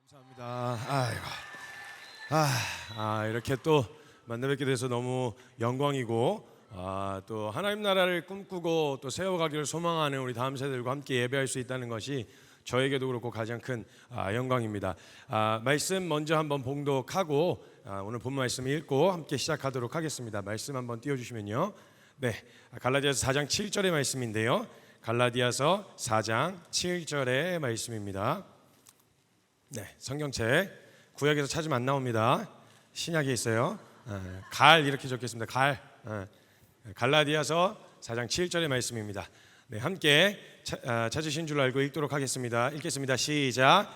감사합니다. 이렇게 또 만나뵙게 돼서 너무 영광이고, 또 하나님 나라를 꿈꾸고 또 세워가기를 소망하는 우리 다음 세대들과 함께 예배할 수 있다는 것이 저에게도 그렇고 가장 큰 영광입니다. 말씀 먼저 한번 봉독하고 오늘 본 말씀 읽고 함께 시작하도록 하겠습니다. 말씀 한번 띄워주시면요. 네, 갈라디아서 4장 7절의 말씀인데요. 갈라디아서 4장 7절의 말씀입니다. 네, 성경책 구약에서 찾으면 안 나옵니다. 신약에 있어요. 갈 이렇게 적혀 있습니다. 갈. 갈라디아서 4장 7절의 말씀입니다. 네, 함께 찾으신 줄 알고 읽도록 하겠습니다. 읽겠습니다. 시작.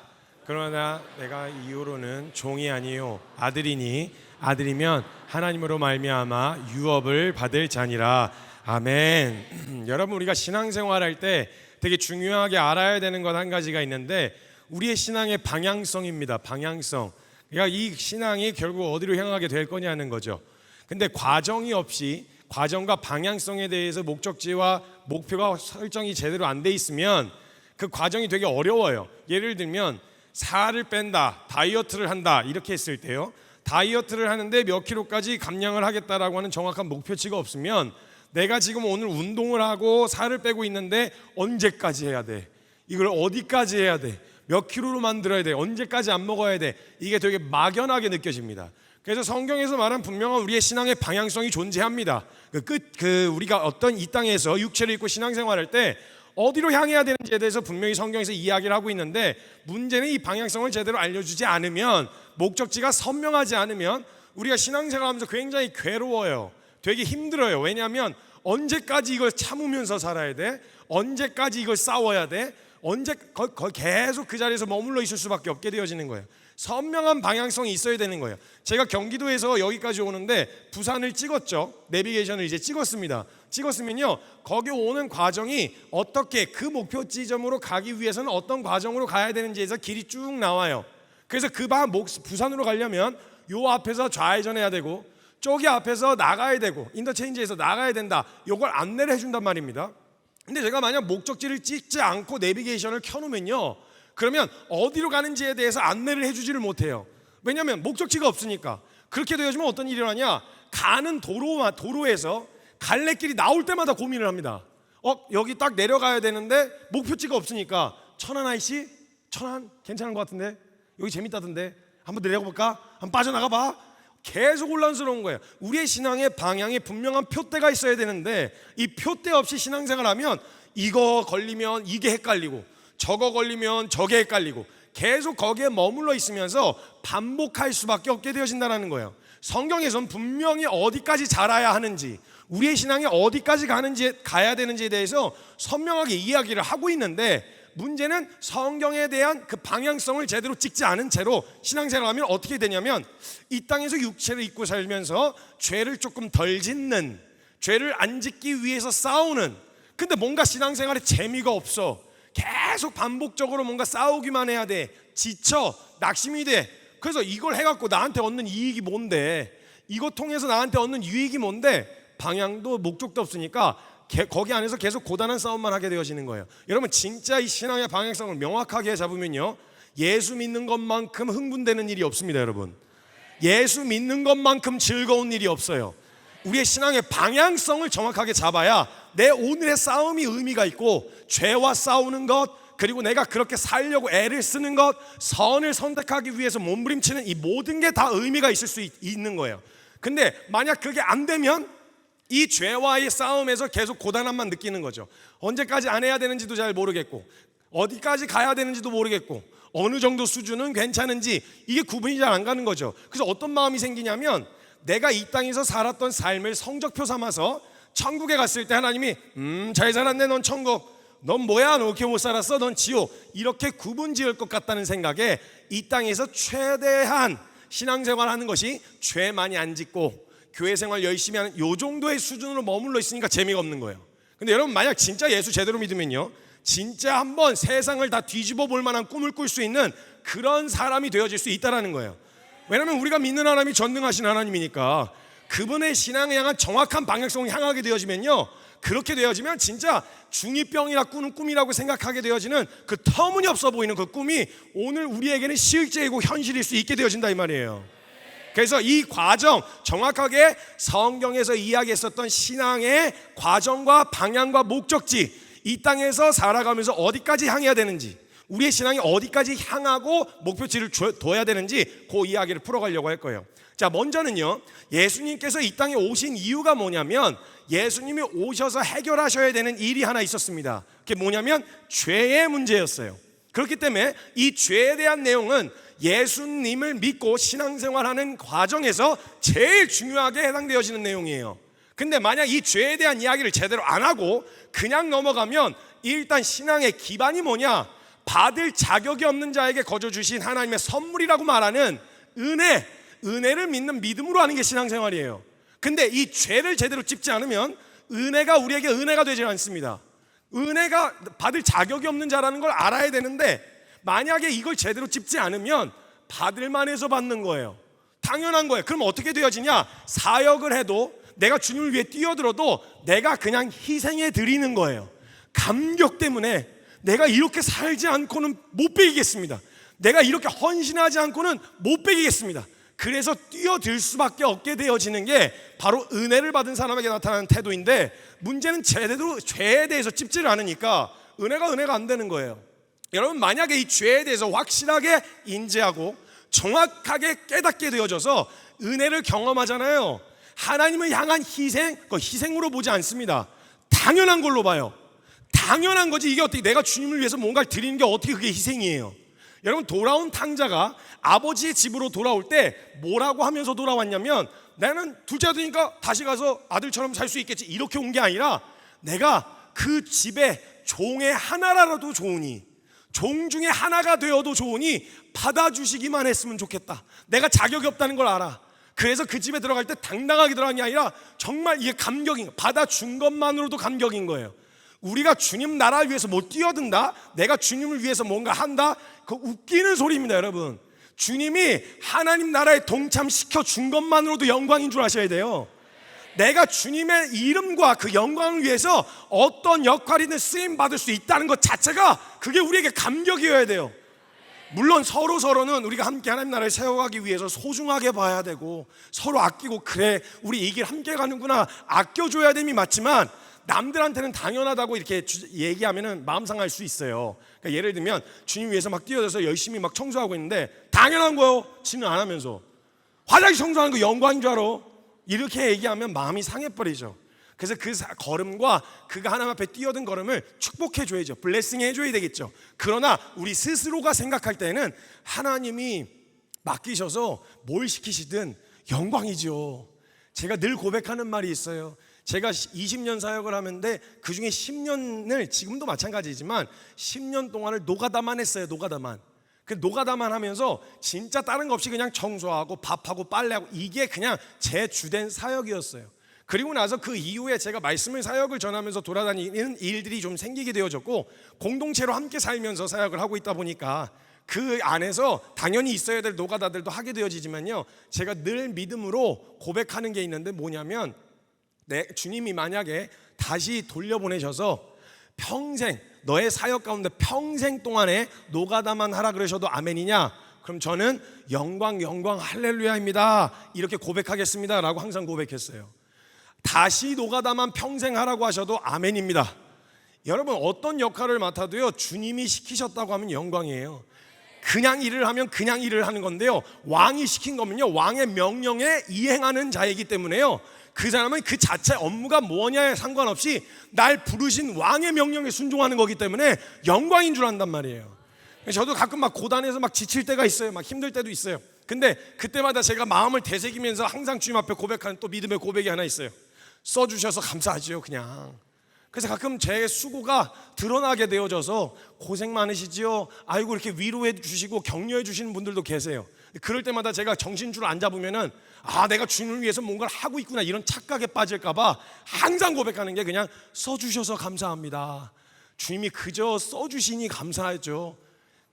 그러나 내가 이후로는 종이 아니요 아들이니 아들이면 하나님으로 말미암아 유업을 받을 자니라. 아멘. 여러분, 우리가 신앙생활할 때 되게 중요하게 알아야 되는 것 한 가지가 있는데, 우리의 신앙의 방향성입니다. 방향성. 그러니까 이 신앙이 결국 어디로 향하게 될 거냐는 거죠. 근데 과정이 없이 과정과 방향성에 대해서 목적지와 목표가 설정이 제대로 안 돼 있으면 그 과정이 되게 어려워요. 예를 들면 살을 뺀다, 다이어트를 한다 이렇게 했을 때요, 다이어트를 하는데 몇 킬로까지 감량을 하겠다라고 하는 정확한 목표치가 없으면 내가 지금 오늘 운동을 하고 살을 빼고 있는데 언제까지 해야 돼? 이걸 어디까지 해야 돼? 몇 킬로로 만들어야 돼? 언제까지 안 먹어야 돼? 이게 되게 막연하게 느껴집니다. 그래서 성경에서 말한 분명한 우리의 신앙의 방향성이 존재합니다. 우리가 어떤 이 땅에서 육체를 입고 신앙생활할 때 어디로 향해야 되는지에 대해서 분명히 성경에서 이야기를 하고 있는데, 문제는 이 방향성을 제대로 알려주지 않으면, 목적지가 선명하지 않으면 우리가 신앙생활하면서 굉장히 괴로워요. 되게 힘들어요. 왜냐하면 언제까지 이걸 참으면서 살아야 돼? 언제까지 이걸 싸워야 돼? 계속 그 자리에서 머물러 있을 수밖에 없게 되어지는 거예요. 선명한 방향성이 있어야 되는 거예요. 제가 경기도에서 여기까지 오는데 부산을 찍었죠. 내비게이션을 이제 찍었으면요, 거기 오는 과정이 어떻게 그 목표 지점으로 가기 위해서는 어떤 과정으로 가야 되는지에서 길이 쭉 나와요. 그래서 부산으로 가려면 요 앞에서 좌회전해야 되고 저기 앞에서 나가야 되고 인터체인지에서 나가야 된다, 요걸 안내를 해준단 말입니다. 근데 제가 만약 목적지를 찍지 않고 내비게이션을 켜놓으면요, 그러면 어디로 가는지에 대해서 안내를 해주지를 못해요. 왜냐하면 목적지가 없으니까. 그렇게 되어지면 어떤 일이 일어나냐, 가는 도로에서 갈래길이 나올 때마다 고민을 합니다. 여기 딱 내려가야 되는데 목표지가 없으니까 천안 IC? 천안? 괜찮은 것 같은데? 여기 재밌다던데? 한번 내려볼까? 한번 빠져나가봐? 계속 혼란스러운 거예요. 우리의 신앙의 방향에 분명한 표대가 있어야 되는데, 이 표대 없이 신앙생활하면 이거 걸리면 이게 헷갈리고 저거 걸리면 저게 헷갈리고 계속 거기에 머물러 있으면서 반복할 수밖에 없게 되어진다는 거예요. 성경에서는 분명히 어디까지 자라야 하는지, 우리의 신앙이 어디까지 가야 되는지에 대해서 선명하게 이야기를 하고 있는데, 문제는 성경에 대한 그 방향성을 제대로 찍지 않은 채로 신앙생활하면 어떻게 되냐면, 이 땅에서 육체를 입고 살면서 죄를 조금 덜 짓는, 죄를 안 짓기 위해서 싸우는, 근데 뭔가 신앙생활에 재미가 없어. 계속 반복적으로 뭔가 싸우기만 해야 돼. 지쳐, 낙심이 돼. 그래서 이걸 해갖고 나한테 얻는 이익이 뭔데, 이거 통해서 나한테 얻는 유익이 뭔데, 방향도 목적도 없으니까 거기 안에서 계속 고단한 싸움만 하게 되어지는 거예요. 여러분, 진짜 이 신앙의 방향성을 명확하게 잡으면요, 예수 믿는 것만큼 흥분되는 일이 없습니다. 여러분, 예수 믿는 것만큼 즐거운 일이 없어요. 우리의 신앙의 방향성을 정확하게 잡아야 내 오늘의 싸움이 의미가 있고, 죄와 싸우는 것, 그리고 내가 그렇게 살려고 애를 쓰는 것, 선을 선택하기 위해서 몸부림치는 이 모든 게 다 의미가 있을 수 있는 거예요. 근데 만약 그게 안 되면 이 죄와의 싸움에서 계속 고단함만 느끼는 거죠. 언제까지 안 해야 되는지도 잘 모르겠고, 어디까지 가야 되는지도 모르겠고, 어느 정도 수준은 괜찮은지 이게 구분이 잘 안 가는 거죠. 그래서 어떤 마음이 생기냐면, 내가 이 땅에서 살았던 삶을 성적표 삼아서 천국에 갔을 때 하나님이 잘 살았네, 넌 천국, 넌 뭐야, 너 이렇게 못 살았어, 넌 지옥, 이렇게 구분 지을 것 같다는 생각에 이 땅에서 최대한 신앙생활하는 것이 죄 많이 안 짓고 교회 생활 열심히 하는 요 정도의 수준으로 머물러 있으니까 재미가 없는 거예요. 근데 여러분, 만약 진짜 예수 제대로 믿으면요, 진짜 한번 세상을 다 뒤집어 볼 만한 꿈을 꿀 수 있는 그런 사람이 되어질 수 있다는 거예요. 왜냐하면 우리가 믿는 하나님이 전능하신 하나님이니까, 그분의 신앙에 향한 정확한 방향성을 향하게 되어지면요, 그렇게 되어지면 진짜 중2병이나 꾸는 꿈이라고 생각하게 되어지는 그 터무니없어 보이는 그 꿈이 오늘 우리에게는 실제이고 현실일 수 있게 되어진다 이 말이에요. 그래서 이 과정, 정확하게 성경에서 이야기했었던 신앙의 과정과 방향과 목적지, 이 땅에서 살아가면서 어디까지 향해야 되는지, 우리의 신앙이 어디까지 향하고 목표치를 둬야 되는지 그 이야기를 풀어가려고 할 거예요. 자, 먼저는요, 예수님께서 이 땅에 오신 이유가 뭐냐면 예수님이 오셔서 해결하셔야 되는 일이 하나 있었습니다. 그게 뭐냐면 죄의 문제였어요. 그렇기 때문에 이 죄에 대한 내용은 예수님을 믿고 신앙생활하는 과정에서 제일 중요하게 해당되어지는 내용이에요. 근데 만약 이 죄에 대한 이야기를 제대로 안 하고 그냥 넘어가면 일단 신앙의 기반이 뭐냐? 받을 자격이 없는 자에게 거저 주신 하나님의 선물이라고 말하는 은혜를 믿는 믿음으로 하는 게 신앙생활이에요. 근데 이 죄를 제대로 찝지 않으면 은혜가 우리에게 은혜가 되지 않습니다. 은혜가 받을 자격이 없는 자라는 걸 알아야 되는데 만약에 이걸 제대로 찝지 않으면 받을 만해서 받는 거예요. 당연한 거예요. 그럼 어떻게 되어지냐? 사역을 해도 내가 주님을 위해 뛰어들어도 내가 그냥 희생해 드리는 거예요. 감격 때문에 내가 이렇게 살지 않고는 못 베기겠습니다. 내가 이렇게 헌신하지 않고는 못 베기겠습니다. 그래서 뛰어들 수밖에 없게 되어지는 게 바로 은혜를 받은 사람에게 나타나는 태도인데, 문제는 제대로 죄에 대해서 찝지를 않으니까 은혜가 안 되는 거예요. 여러분, 만약에 이 죄에 대해서 확실하게 인지하고 정확하게 깨닫게 되어져서 은혜를 경험하잖아요. 하나님을 향한 희생, 그 희생으로 보지 않습니다. 당연한 걸로 봐요. 당연한 거지. 이게 어떻게 내가 주님을 위해서 뭔가를 드리는 게 어떻게 그게 희생이에요? 여러분, 돌아온 탕자가 아버지의 집으로 돌아올 때 뭐라고 하면서 돌아왔냐면, 나는 둘째 아들이니까 다시 가서 아들처럼 살 수 있겠지, 이렇게 온 게 아니라 내가 그 집에 종의 하나라도 좋으니, 종 중에 하나가 되어도 좋으니 받아주시기만 했으면 좋겠다. 내가 자격이 없다는 걸 알아. 그래서 그 집에 들어갈 때 당당하게 들어간 게 아니라 정말 이게 감격인 거예요. 받아준 것만으로도 감격인 거예요. 우리가 주님 나라를 위해서 뭐 뛰어든다, 내가 주님을 위해서 뭔가 한다, 그거 웃기는 소리입니다. 여러분, 주님이 하나님 나라에 동참시켜 준 것만으로도 영광인 줄 아셔야 돼요. 내가 주님의 이름과 그 영광을 위해서 어떤 역할이든 쓰임 받을 수 있다는 것 자체가 그게 우리에게 감격이어야 돼요. 물론 서로는 우리가 함께 하나님 나라를 세워가기 위해서 소중하게 봐야 되고 서로 아끼고, 그래 우리 이 길 함께 가는구나, 아껴줘야 됨이 맞지만 남들한테는 당연하다고 이렇게 얘기하면 마음 상할 수 있어요. 그러니까 예를 들면 주님 위해서 막 뛰어들어서 열심히 막 청소하고 있는데 당연한 거요, 지는 안 하면서 화장실 청소하는 거 영광인 줄 알아? 이렇게 얘기하면 마음이 상해버리죠. 그래서 그 걸음과 그가 하나님 앞에 뛰어든 걸음을 축복해 줘야죠. 블레싱 해줘야 되겠죠. 그러나 우리 스스로가 생각할 때는 하나님이 맡기셔서 뭘 시키시든 영광이죠. 제가 늘 고백하는 말이 있어요. 제가 20년 사역을 하는데 그 중에 10년을, 지금도 마찬가지지만 10년 동안을 노가다만 했어요. 그 노가다만 하면서 진짜 다른 거 없이 그냥 청소하고 밥하고 빨래하고, 이게 그냥 제 주된 사역이었어요. 그리고 나서 그 이후에 제가 말씀을 사역을 전하면서 돌아다니는 일들이 좀 생기게 되어졌고, 공동체로 함께 살면서 사역을 하고 있다 보니까 그 안에서 당연히 있어야 될 노가다들도 하게 되어지지만요, 제가 늘 믿음으로 고백하는 게 있는데 뭐냐면, 주님이 만약에 다시 돌려보내셔서 평생 너의 사역 가운데 평생 동안에 노가다만 하라 그러셔도 아멘이냐? 그럼 저는 영광 할렐루야입니다, 이렇게 고백하겠습니다 라고 항상 고백했어요. 다시 노가다만 평생 하라고 하셔도 아멘입니다. 여러분, 어떤 역할을 맡아도요, 주님이 시키셨다고 하면 영광이에요. 그냥 일을 하면 그냥 일을 하는 건데요, 왕이 시킨 거면요, 왕의 명령에 이행하는 자이기 때문에요, 그 사람은 그 자체 업무가 뭐냐에 상관없이 날 부르신 왕의 명령에 순종하는 거기 때문에 영광인 줄 안단 말이에요. 저도 가끔 막 고단해서 막 지칠 때가 있어요. 막 힘들 때도 있어요. 근데 그때마다 제가 마음을 되새기면서 항상 주님 앞에 고백하는 또 믿음의 고백이 하나 있어요. 써주셔서 감사하지요, 그냥. 그래서 가끔 제 수고가 드러나게 되어져서 고생 많으시지요, 아이고 이렇게 위로해 주시고 격려해 주시는 분들도 계세요. 그럴 때마다 제가 정신줄 안 잡으면은, 아, 내가 주님을 위해서 뭔가를 하고 있구나, 이런 착각에 빠질까봐 항상 고백하는 게 그냥 써주셔서 감사합니다. 주님이 그저 써주시니 감사하죠.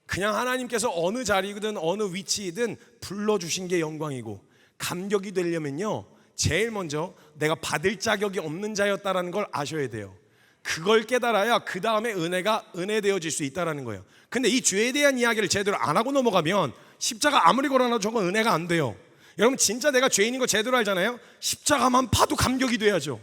그냥 하나님께서 어느 자리든 어느 위치이든 불러주신 게 영광이고, 감격이 되려면요, 제일 먼저 내가 받을 자격이 없는 자였다라는 걸 아셔야 돼요. 그걸 깨달아야 그 다음에 은혜가 은혜되어질 수 있다라는 거예요. 근데 이 죄에 대한 이야기를 제대로 안 하고 넘어가면 십자가 아무리 걸어놔도 저건 은혜가 안 돼요. 여러분 진짜 내가 죄인인 거 제대로 알잖아요. 십자가만 봐도 감격이 돼야죠.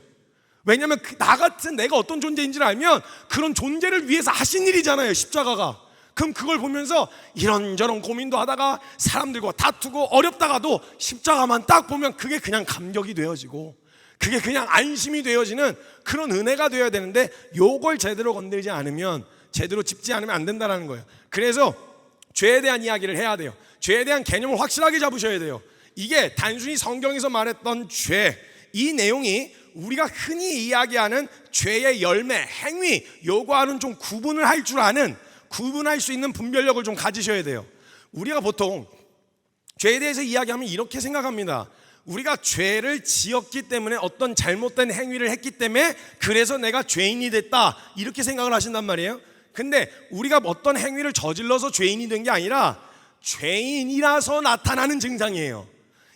왜냐하면 나 같은 내가 어떤 존재인지를 알면 그런 존재를 위해서 하신 일이잖아요, 십자가가. 그럼 그걸 보면서 이런저런 고민도 하다가 사람들과 다투고 어렵다가도 십자가만 딱 보면 그게 그냥 감격이 되어지고 그게 그냥 안심이 되어지는 그런 은혜가 되어야 되는데, 요걸 제대로 건들지 않으면, 제대로 짚지 않으면 안 된다는 거예요. 그래서 죄에 대한 이야기를 해야 돼요. 죄에 대한 개념을 확실하게 잡으셔야 돼요. 이게 단순히 성경에서 말했던 죄, 이 내용이 우리가 흔히 이야기하는 죄의 열매, 행위, 요거와는 좀 구분을 할 줄 아는, 구분할 수 있는 분별력을 좀 가지셔야 돼요. 우리가 보통 죄에 대해서 이야기하면 이렇게 생각합니다. 우리가 죄를 지었기 때문에, 어떤 잘못된 행위를 했기 때문에 그래서 내가 죄인이 됐다, 이렇게 생각을 하신단 말이에요. 근데 우리가 어떤 행위를 저질러서 죄인이 된 게 아니라 죄인이라서 나타나는 증상이에요.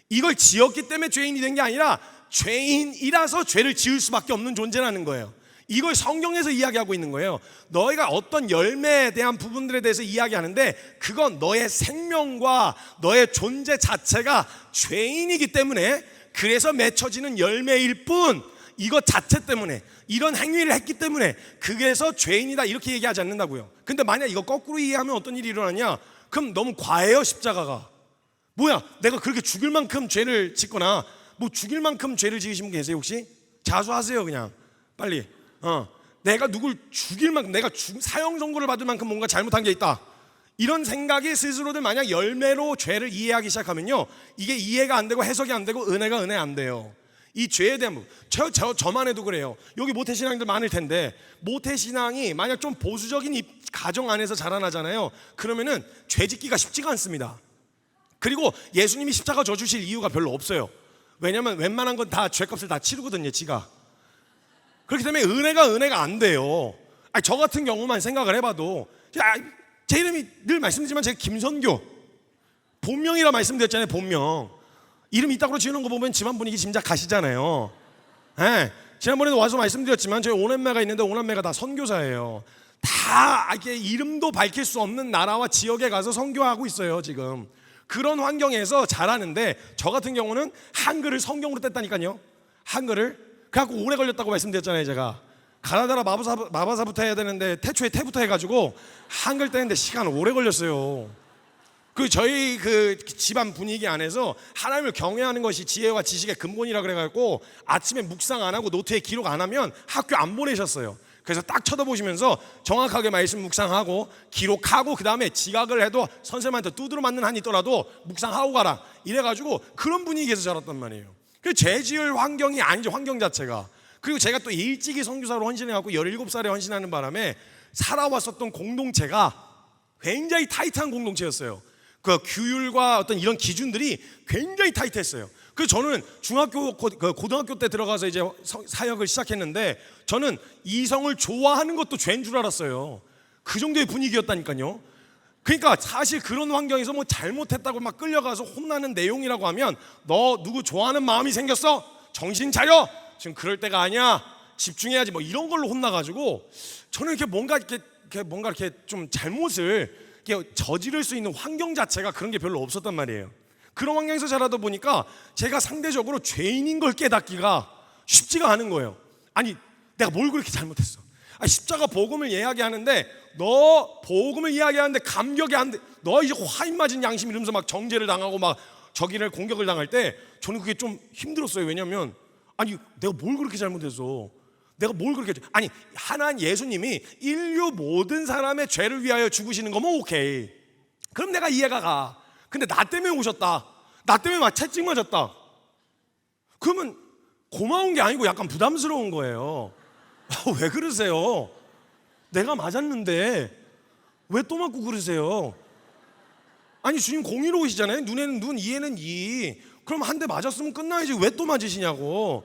이걸 지었기 때문에 죄인이 된 게 아니라 죄인이라서 죄를 지을 수밖에 없는 존재라는 거예요. 이걸 성경에서 이야기하고 있는 거예요. 너희가 어떤 열매에 대한 부분들에 대해서 이야기하는데 그건 너의 생명과 너의 존재 자체가 죄인이기 때문에, 그래서 맺혀지는 열매일 뿐, 이것 자체 때문에, 이런 행위를 했기 때문에 그래서 죄인이다, 이렇게 얘기하지 않는다고요. 근데 만약 이거 거꾸로 이해하면 어떤 일이 일어나냐? 그럼 너무 과해요, 십자가가. 뭐야, 내가 그렇게 죽일 만큼 죄를 짓거나, 뭐 죽일 만큼 죄를 지으신 분 계세요 혹시? 자수하세요 그냥 빨리. 내가 누굴 죽일 만큼, 내가 사형 선고를 받을 만큼 뭔가 잘못한 게 있다, 이런 생각이 스스로들 만약 열매로 죄를 이해하기 시작하면요, 이게 이해가 안 되고 해석이 안 되고 은혜가 은혜 안 돼요. 이 죄에 대한 부분, 저만 해도 그래요. 여기 모태신앙들 많을 텐데, 모태신앙이 만약 좀 보수적인 가정 안에서 자라나잖아요. 그러면은 죄 짓기가 쉽지가 않습니다. 그리고 예수님이 십자가 져 주실 이유가 별로 없어요. 왜냐면 웬만한 건 다 죄값을 다 치르거든요, 지가. 그렇기 때문에 은혜가 안 돼요. 저 같은 경우만 생각을 해봐도, 제 이름이 늘 말씀드리지만 제가 김선교, 본명이라 말씀드렸잖아요. 본명 이름 이따구로 지우는 거 보면 집안 분위기 짐작가시잖아요. 지난번에도 와서 말씀드렸지만 저희 오남매가 있는데 오남매가 다 선교사예요. 다 이렇게 이름도 밝힐 수 없는 나라와 지역에 가서 선교하고 있어요 지금. 그런 환경에서 자라는데, 저 같은 경우는 한글을 성경으로 뗐다니까요. 한글을. 그래갖고 오래 걸렸다고 말씀드렸잖아요. 제가 가나다라 마바사부터 해야 되는데 태초에 태부터 해가지고 한글 떼는데 시간 오래 걸렸어요. 저희 집안 분위기 안에서 하나님을 경외하는 것이 지혜와 지식의 근본이라 그래가지고 아침에 묵상 안 하고 노트에 기록 안 하면 학교 안 보내셨어요. 그래서 딱 쳐다보시면서 정확하게 말씀 묵상하고 기록하고, 그 다음에 지각을 해도 선생님한테 두드러 맞는 한이 있더라도 묵상하고 가라, 이래가지고 그런 분위기에서 자랐단 말이에요. 죄 지을 환경이 아니죠, 환경 자체가. 그리고 제가 또 일찍이 선교사로 헌신해갖고 17살에 헌신하는 바람에 살아왔었던 공동체가 굉장히 타이트한 공동체였어요. 그 규율과 어떤 이런 기준들이 굉장히 타이트했어요. 그래서 저는 고등학교 때 들어가서 이제 사역을 시작했는데, 저는 이성을 좋아하는 것도 죄인 줄 알았어요. 그 정도의 분위기였다니까요. 그러니까 사실 그런 환경에서 뭐 잘못했다고 막 끌려가서 혼나는 내용이라고 하면, 너 누구 좋아하는 마음이 생겼어? 정신 차려! 지금 그럴 때가 아니야. 집중해야지. 뭐 이런 걸로 혼나가지고 저는 이렇게 뭔가 이렇게 좀 잘못을 이렇게 저지를 수 있는 환경 자체가 그런 게 별로 없었단 말이에요. 그런 환경에서 자라다 보니까 제가 상대적으로 죄인인 걸 깨닫기가 쉽지가 않은 거예요. 아니, 내가 뭘 그렇게 잘못했어? 십자가 복음을 이야기하는데, 너 복음을 이야기하는데 감격이 안 돼. 너 이제 화인 맞은 양심 이러면서 막 정죄를 당하고 막 저기를 공격을 당할 때 저는 그게 좀 힘들었어요. 왜냐면 아니, 내가 뭘 그렇게 잘못했어? 내가 뭘 그렇게, 아니, 하나님 예수님이 인류 모든 사람의 죄를 위하여 죽으시는 거면 오케이, 그럼 내가 이해가 가. 근데 나 때문에 오셨다, 나 때문에 막 채찍 맞았다, 그러면 고마운 게 아니고 약간 부담스러운 거예요. 왜 그러세요? 내가 맞았는데 왜 또 맞고 그러세요? 아니, 주님 공의로우시잖아요. 눈에는 눈, 이에는 이. 그럼 한 대 맞았으면 끝나야지 왜 또 맞으시냐고.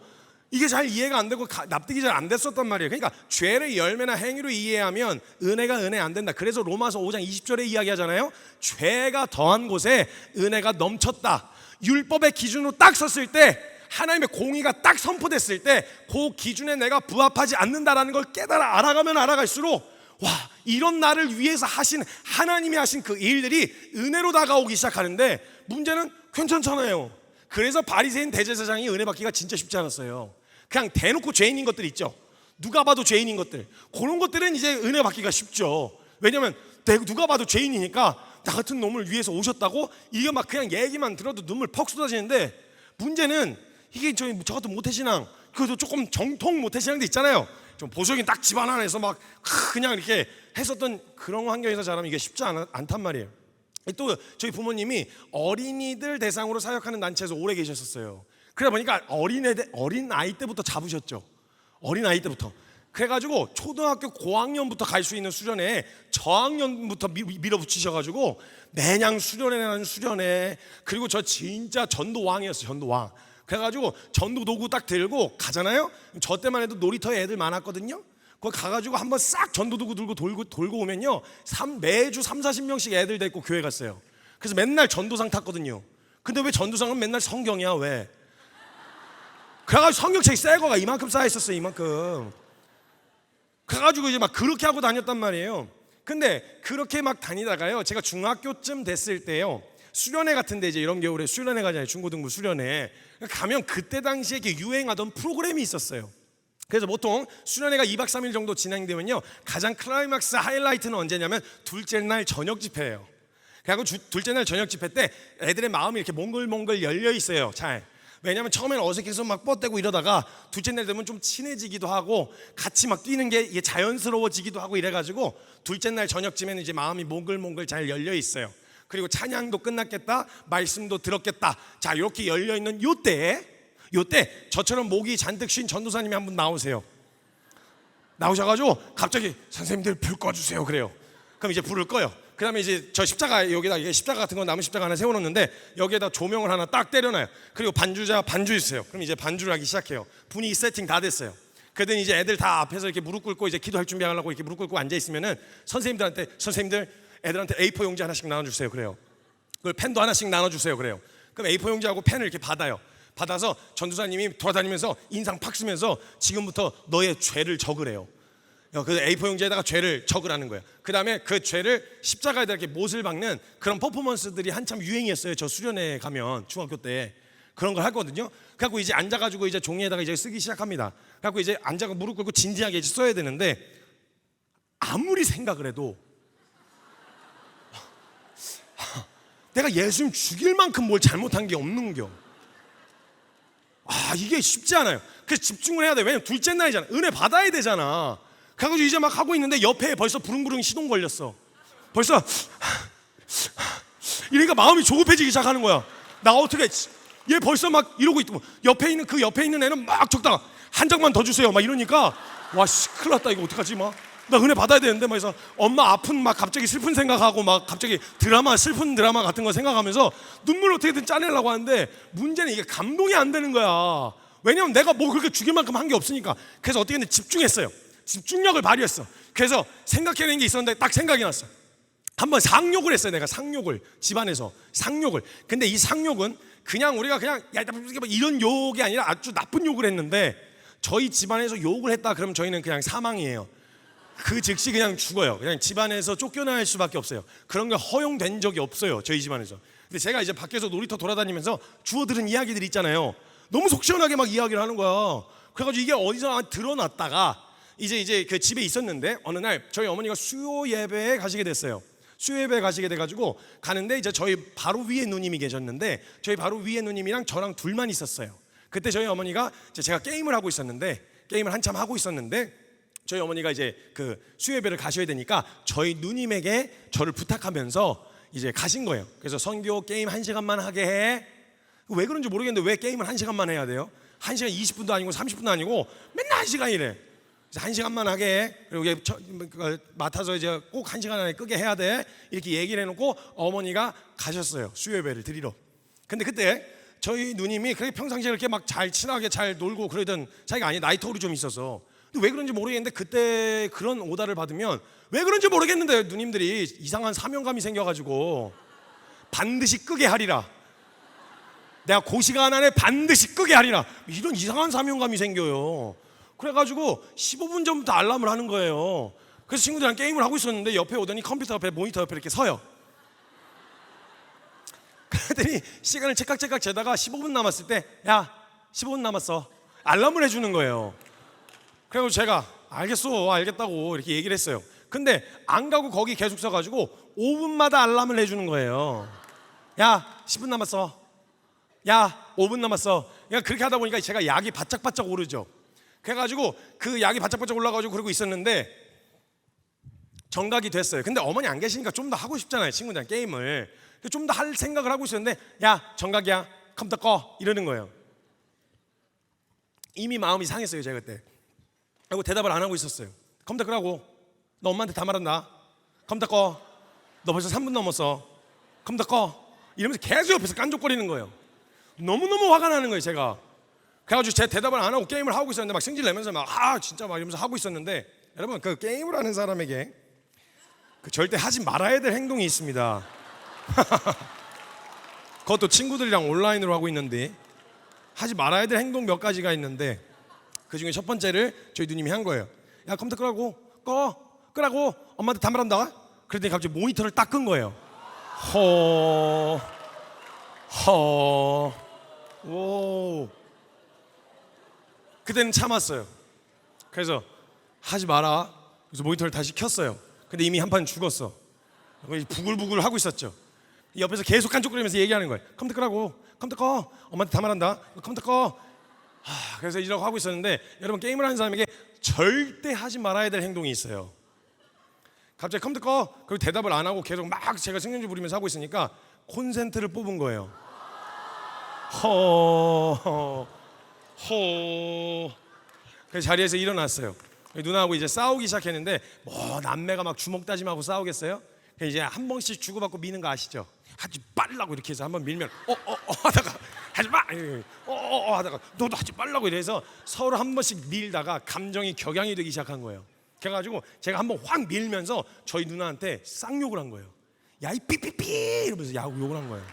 이게 잘 이해가 안 되고 납득이 잘 안 됐었단 말이에요. 그러니까 죄를 열매나 행위로 이해하면 은혜가 은혜 안 된다. 그래서 로마서 5장 20절에 이야기하잖아요. 죄가 더한 곳에 은혜가 넘쳤다. 율법의 기준으로 딱 섰을 때 하나님의 공의가 딱 선포됐을 때 그 기준에 내가 부합하지 않는다라는 걸 깨달아 알아가면 알아갈수록 와, 이런 나를 위해서 하신 하나님이 하신 그 일들이 은혜로 다가오기 시작하는데 문제는 괜찮잖아요. 그래서 바리새인 대제사장이 은혜 받기가 진짜 쉽지 않았어요. 그냥 대놓고 죄인인 것들 있죠. 누가 봐도 죄인인 것들, 그런 것들은 이제 은혜 받기가 쉽죠. 왜냐면 누가 봐도 죄인이니까 나 같은 놈을 위해서 오셨다고 이게 막 그냥 얘기만 들어도 눈물 퍽 쏟아지는데 문제는 이게 저 같은 모태신앙, 그래도 조금 정통 모태신앙도 있잖아요. 좀 보수적인 딱 집안 안에서 막 그냥 이렇게 했었던 그런 환경에서 자라면 이게 쉽지 않단 말이에요. 또 저희 부모님이 어린이들 대상으로 사역하는 단체에서 오래 계셨었어요. 그러다 보니까 어린 아이 때부터 잡으셨죠. 어린 아이 때부터. 그래가지고 초등학교 고학년부터 갈 수 있는 수련회에 저학년부터 밀어붙이셔가지고 매년 수련회. 그리고 저 진짜 전도왕이었어요. 전도왕. 그래가지고 전도 도구 딱 들고 가잖아요. 저 때만 해도 놀이터에 애들 많았거든요. 거기 가가지고 한번 싹 전도 도구 들고 돌고 오면요, 매주 30-40명씩 애들 데리고 교회 갔어요. 그래서 맨날 전도상 탔거든요. 근데 왜 전도상은 맨날 성경이야? 왜? 그래가지고 성경책이 새 거가 이만큼 쌓여있었어요. 이만큼. 그래가지고 이제 막 그렇게 하고 다녔단 말이에요. 근데 그렇게 막 다니다가요, 제가 중학교쯤 됐을 때요, 수련회 같은데 이제 이런 겨울에 수련회 가잖아요. 중고등부 수련회 가면 그때 당시에 이렇게 유행하던 프로그램이 있었어요. 그래서 보통 수련회가 2박 3일 정도 진행되면요, 가장 클라이막스 하이라이트는 언제냐면 둘째 날 저녁 집회예요. 그래서 둘째 날 저녁 집회 때 애들의 마음이 이렇게 몽글몽글 열려 있어요. 잘. 왜냐면 처음에는 어색해서 막 뻗대고 이러다가 둘째 날 되면 좀 친해지기도 하고 같이 막 뛰는 게 이게 자연스러워지기도 하고 이래가지고 둘째 날 저녁쯤에는 이제 마음이 몽글몽글 잘 열려 있어요. 그리고 찬양도 끝났겠다, 말씀도 들었겠다. 자, 이렇게 열려 있는 요때 저처럼 목이 잔뜩 쉰 전도사님이 한 분 나오세요. 나오셔가지고 갑자기 선생님들 불 꺼주세요 그래요. 그럼 이제 불을 꺼요. 그 다음에 이제 저 십자가, 여기다 이게 십자가 같은 거 남은 십자가 하나 세워놓는데 여기에다 조명을 하나 딱 때려놔요. 그리고 반주자 반주 주세요. 그럼 이제 반주를 하기 시작해요. 분위기 세팅 다 됐어요. 그러더니 이제 애들 다 앞에서 이렇게 무릎 꿇고 이제 기도할 준비하려고 이렇게 무릎 꿇고 앉아 있으면은 선생님들 애들한테 A4 용지 하나씩 나눠주세요 그래요. 그걸 펜도 하나씩 나눠주세요 그래요. 그럼 A4 용지하고 펜을 이렇게 받아서 전도사님이 돌아다니면서 인상 팍 쓰면서 지금부터 너의 죄를 적으래요. 그 A4 용지에다가 죄를 적으라는 거예요. 그 다음에 그 죄를 십자가에다 이렇게 못을 박는 그런 퍼포먼스들이 한참 유행이었어요. 저 수련회 가면 중학교 때 그런 걸 하거든요. 그래갖고 이제 앉아가지고 이제 종이에다가 이제 쓰기 시작합니다. 그래갖고 이제 앉아가 무릎 꿇고 진지하게 이제 써야 되는데 아무리 생각을 해도 내가 예수님 죽일 만큼 뭘 잘못한 게 없는겨. 이게 쉽지 않아요. 그래서 집중을 해야 돼. 왜냐면 둘째 날이잖아. 은혜 받아야 되잖아. 그래가지고 이제 막 하고 있는데 옆에 벌써 부릉부릉 시동 걸렸어. 벌써 이러니까 마음이 조급해지기 시작하는 거야. 나 어떻게 얘 벌써 막 이러고 있고 옆에 있는 애는 막 적다가 한 장만 더 주세요 막 이러니까 큰일 났다. 이거 어떡하지? 막 나 은혜 받아야 되는데 막 해서 엄마 아픈 막 갑자기 슬픈 생각하고 막 갑자기 슬픈 드라마 같은 거 생각하면서 눈물 어떻게든 짜내려고 하는데 문제는 이게 감동이 안 되는 거야. 왜냐면 내가 뭐 그렇게 죽일 만큼 한 게 없으니까. 그래서 어떻게 했는데 집중했어요. 집중력을 발휘했어. 그래서 생각해낸 게 있었는데 딱 생각이 났어. 한번 상욕을 했어요. 내가 상욕을 집안에서 상욕을. 근데 이 상욕은 그냥 우리가 그냥 야 이런 욕이 아니라 아주 나쁜 욕을 했는데 저희 집안에서 욕을 했다 그러면 저희는 그냥 사망이에요. 그 즉시 그냥 죽어요. 그냥 집안에서 쫓겨날 수밖에 없어요. 그런 게 허용된 적이 없어요. 저희 집안에서. 근데 제가 이제 밖에서 놀이터 돌아다니면서 주워 들은 이야기들 있잖아요. 너무 속 시원하게 막 이야기를 하는 거야. 그래가지고 이게 어디서 드러났다가 이제 그 집에 있었는데 어느 날 저희 어머니가 수요 예배에 가시게 됐어요. 수요 예배에 가시게 돼가지고 가는데 이제 저희 바로 위에 누님이 계셨는데 저희 바로 위에 누님이랑 저랑 둘만 있었어요. 그때 저희 어머니가 제가 게임을 하고 있었는데 게임을 한참 하고 있었는데 저희 어머니가 이제 그 수요 예배를 가셔야 되니까 저희 누님에게 저를 부탁하면서 이제 가신 거예요. 그래서 선교 게임 1시간만 하게 해. 왜 그런지 모르겠는데 왜 게임을 1시간만 해야 돼요? 1시간 20분도 아니고 30분도 아니고 맨날 1시간이래. 1시간만 하게 해. 그리고 맡아서 이제 꼭 1시간 안에 끄게 해야 돼. 이렇게 얘기를 해놓고 어머니가 가셨어요. 수요 예배를 드리러. 근데 그때 저희 누님이 그렇게 평상시에 이렇게 막 잘 친하게 잘 놀고 그러던 사이가 아니 나이터울이 좀 있어서 왜 그런지 모르겠는데 그때 그런 오다를 받으면 왜 그런지 모르겠는데 누님들이 이상한 사명감이 생겨가지고 반드시 끄게 하리라. 내가 그 시간 안에 반드시 끄게 하리라. 이런 이상한 사명감이 생겨요. 그래가지고 15분 전부터 알람을 하는 거예요. 그래서 친구들이랑 게임을 하고 있었는데 옆에 오더니 컴퓨터 옆에 모니터 옆에 이렇게 서요. 그랬더니 시간을 째깍째깍 재다가 15분 남았을 때 야 15분 남았어 알람을 해주는 거예요. 그래서 제가 알겠어 알겠다고 이렇게 얘기를 했어요. 근데 안 가고 거기 계속 서가지고 5분마다 알람을 해주는 거예요. 야 10분 남았어, 야 5분 남았어. 그러니까 그렇게 하다 보니까 제가 약이 바짝바짝 오르죠. 그래가지고 그 약이 바짝바짝 올라가지고 그러고 있었는데 정각이 됐어요. 근데 어머니 안 계시니까 좀 더 하고 싶잖아요, 친구들이랑 게임을. 좀 더 할 생각을 하고 있었는데 야 정각이야 컴퓨터 꺼 이러는 거예요. 이미 마음이 상했어요 제가 그때. 그리고 대답을 안 하고 있었어요. 컴퓨터 끄라고. 너 엄마한테 다 말한다. 컴퓨터 꺼. 너 벌써 3분 넘었어. 컴퓨터 꺼. 이러면서 계속 옆에서 깐족거리는 거예요. 너무너무 화가 나는 거예요 제가. 그래가지고 제 대답을 안 하고 게임을 하고 있었는데 막 승질 내면서 막 진짜 막 이러면서 하고 있었는데, 여러분 그 게임을 하는 사람에게 절대 하지 말아야 될 행동이 있습니다. 그것도 친구들이랑 온라인으로 하고 있는데 하지 말아야 될 행동 몇 가지가 있는데 그 중에 첫 번째를 저희 누님이 한 거예요. 야 컴퓨터 끄라고 엄마한테 다 말한다. 그랬더니 갑자기 모니터를 딱 끈 거예요. 오. 그때는 참았어요. 그래서 하지 마라. 그래서 모니터를 다시 켰어요. 근데 이미 한 판 죽었어. 부글부글 하고 있었죠. 옆에서 계속 깐족거리면서 얘기하는 거예요. 컴퓨터 끄라고. 컴퓨터 꺼. 엄마한테 다 말한다. 컴퓨터 꺼. 그래서 이러고 하고 있었는데, 여러분 게임을 하는 사람에게 절대 하지 말아야 될 행동이 있어요. 갑자기 컴퓨터 꺼. 그리고 대답을 안 하고 계속 막 제가 승용주 부리면서 하고 있으니까 콘센트를 뽑은 거예요. 그래서 자리에서 일어났어요. 누나하고 이제 싸우기 시작했는데 뭐 남매가 막 주먹 다짐하고 싸우겠어요? 이제 한 번씩 주고받고 미는 거 아시죠? 하지 말라고 이렇게 해서 한번 밀면 하다가 하지 마 하다가 너도 하지 말라고 이래서 서로 한 번씩 밀다가 감정이 격양이 되기 시작한 거예요. 그래가지고 제가 한번 확 밀면서 저희 누나한테 쌍욕을 한 거예요. 야 이 삐삐삐 이러면서 욕을 한 거예요.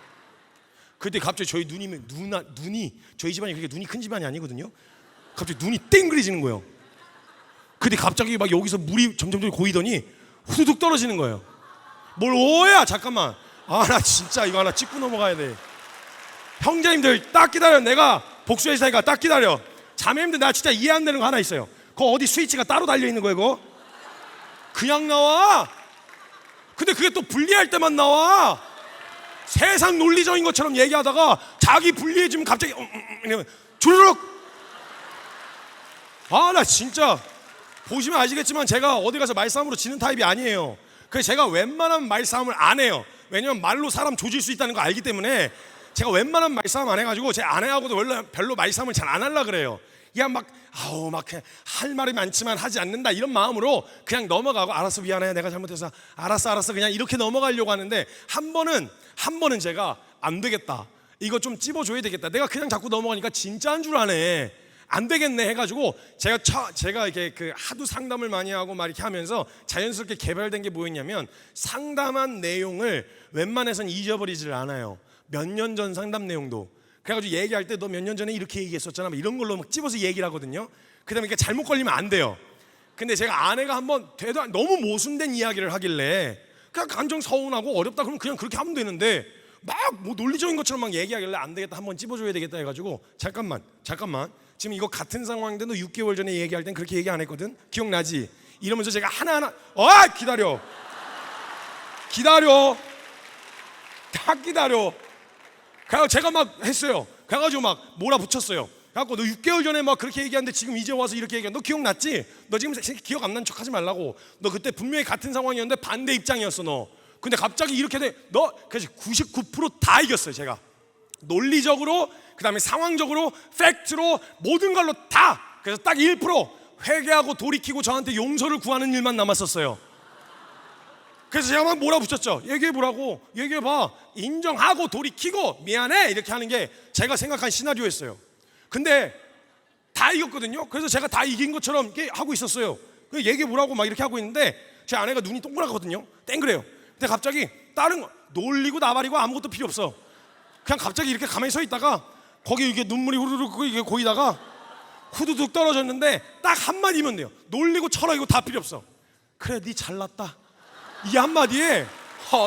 그때 갑자기 저희 눈이 저희 집안이 그렇게 눈이 큰 집안이 아니거든요. 갑자기 눈이 땡그리지는 거예요. 근데 갑자기 막 여기서 물이 점점 고이더니 후두둑 떨어지는 거예요. 뭘 오야 잠깐만. 나 진짜 이거 하나 짚고 넘어가야 돼. 형제님들 딱 기다려. 내가 복수의 사이가 딱 기다려. 자매님들 나 진짜 이해 안 되는 거 하나 있어요. 그거 어디 스위치가 따로 달려 있는 거예요 그거? 그냥 나와. 근데 그게 또 분리할 때만 나와. 세상 논리적인 것처럼 얘기하다가 자기 분리해지면 갑자기 주르륵. 나 진짜 보시면 아시겠지만 제가 어디 가서 말싸움으로 지는 타입이 아니에요. 그래서 제가 웬만하면 말싸움을 안 해요. 왜냐면 말로 사람 조질 수 있다는 거 알기 때문에 제가 웬만하면 말싸움 안 해가지고 제 아내하고도 원래 별로 말싸움을 잘 안 하려고 그래요. 그냥 막 할 말이 많지만 하지 않는다 이런 마음으로 그냥 넘어가고, 알았어 미안해 내가 잘못해서 알았어 그냥 이렇게 넘어가려고 하는데 한 번은 제가 안 되겠다, 이거 좀 찝어줘야 되겠다, 내가 그냥 자꾸 넘어가니까 진짜인 줄 아네, 안 되겠네 해가지고 제가 이렇게 그 하도 상담을 많이 하고 막 이렇게 하면서 자연스럽게 개발된 게 뭐였냐면, 상담한 내용을 웬만해선 잊어버리질 않아요. 몇 년 전 상담 내용도. 그래가지고 얘기할 때 너 몇 년 전에 이렇게 얘기했었잖아 막 이런 걸로 막 찝어서 얘기를 하거든요. 그 다음에 잘못 걸리면 안 돼요. 근데 제가 아내가 한번 너무 모순된 이야기를 하길래 그냥 감정 서운하고 어렵다 그러면 그냥 그렇게 하면 되는데 막 뭐 논리적인 것처럼 막 얘기하길래 안 되겠다, 한번 찝어줘야 되겠다 해가지고 잠깐만 지금 이거 같은 상황인데 너 6개월 전에 얘기할 땐 그렇게 얘기 안 했거든? 기억나지? 이러면서 제가 하나하나 기다려 딱 기다려. 그래서 제가 막 했어요. 그래가지고 막 몰아붙였어요. 그래갖고 너 6개월 전에 막 그렇게 얘기하는데 지금 이제 와서 이렇게 얘기해. 너 기억났지? 너 지금 기억 안 난 척 하지 말라고. 너 그때 분명히 같은 상황이었는데 반대 입장이었어 너. 근데 갑자기 이렇게 돼. 너 그래서 99%다 이겼어요 제가. 논리적으로, 그 다음에 상황적으로, 팩트로, 모든 걸로 다. 그래서 딱 1% 회개하고 돌이키고 저한테 용서를 구하는 일만 남았었어요. 그래서 제가 막 몰아붙였죠. 얘기해보라고. 얘기해봐. 인정하고 돌이키고 미안해 이렇게 하는 게 제가 생각한 시나리오였어요. 근데 다 이겼거든요. 그래서 제가 다 이긴 것처럼 이렇게 하고 있었어요. 얘기해보라고 막 이렇게 하고 있는데 제 아내가 눈이 동그랗거든요. 땡그래요. 근데 갑자기 다른 거 놀리고 나발이고 아무것도 필요 없어. 그냥 갑자기 이렇게 가만히 서 있다가 거기 이게 눈물이 후루룩 이게 고이다가 후두둑 떨어졌는데 딱 한마디면 돼요. 놀리고 철학이고 다 필요 없어. 그래, 니 잘났다. 이 한마디에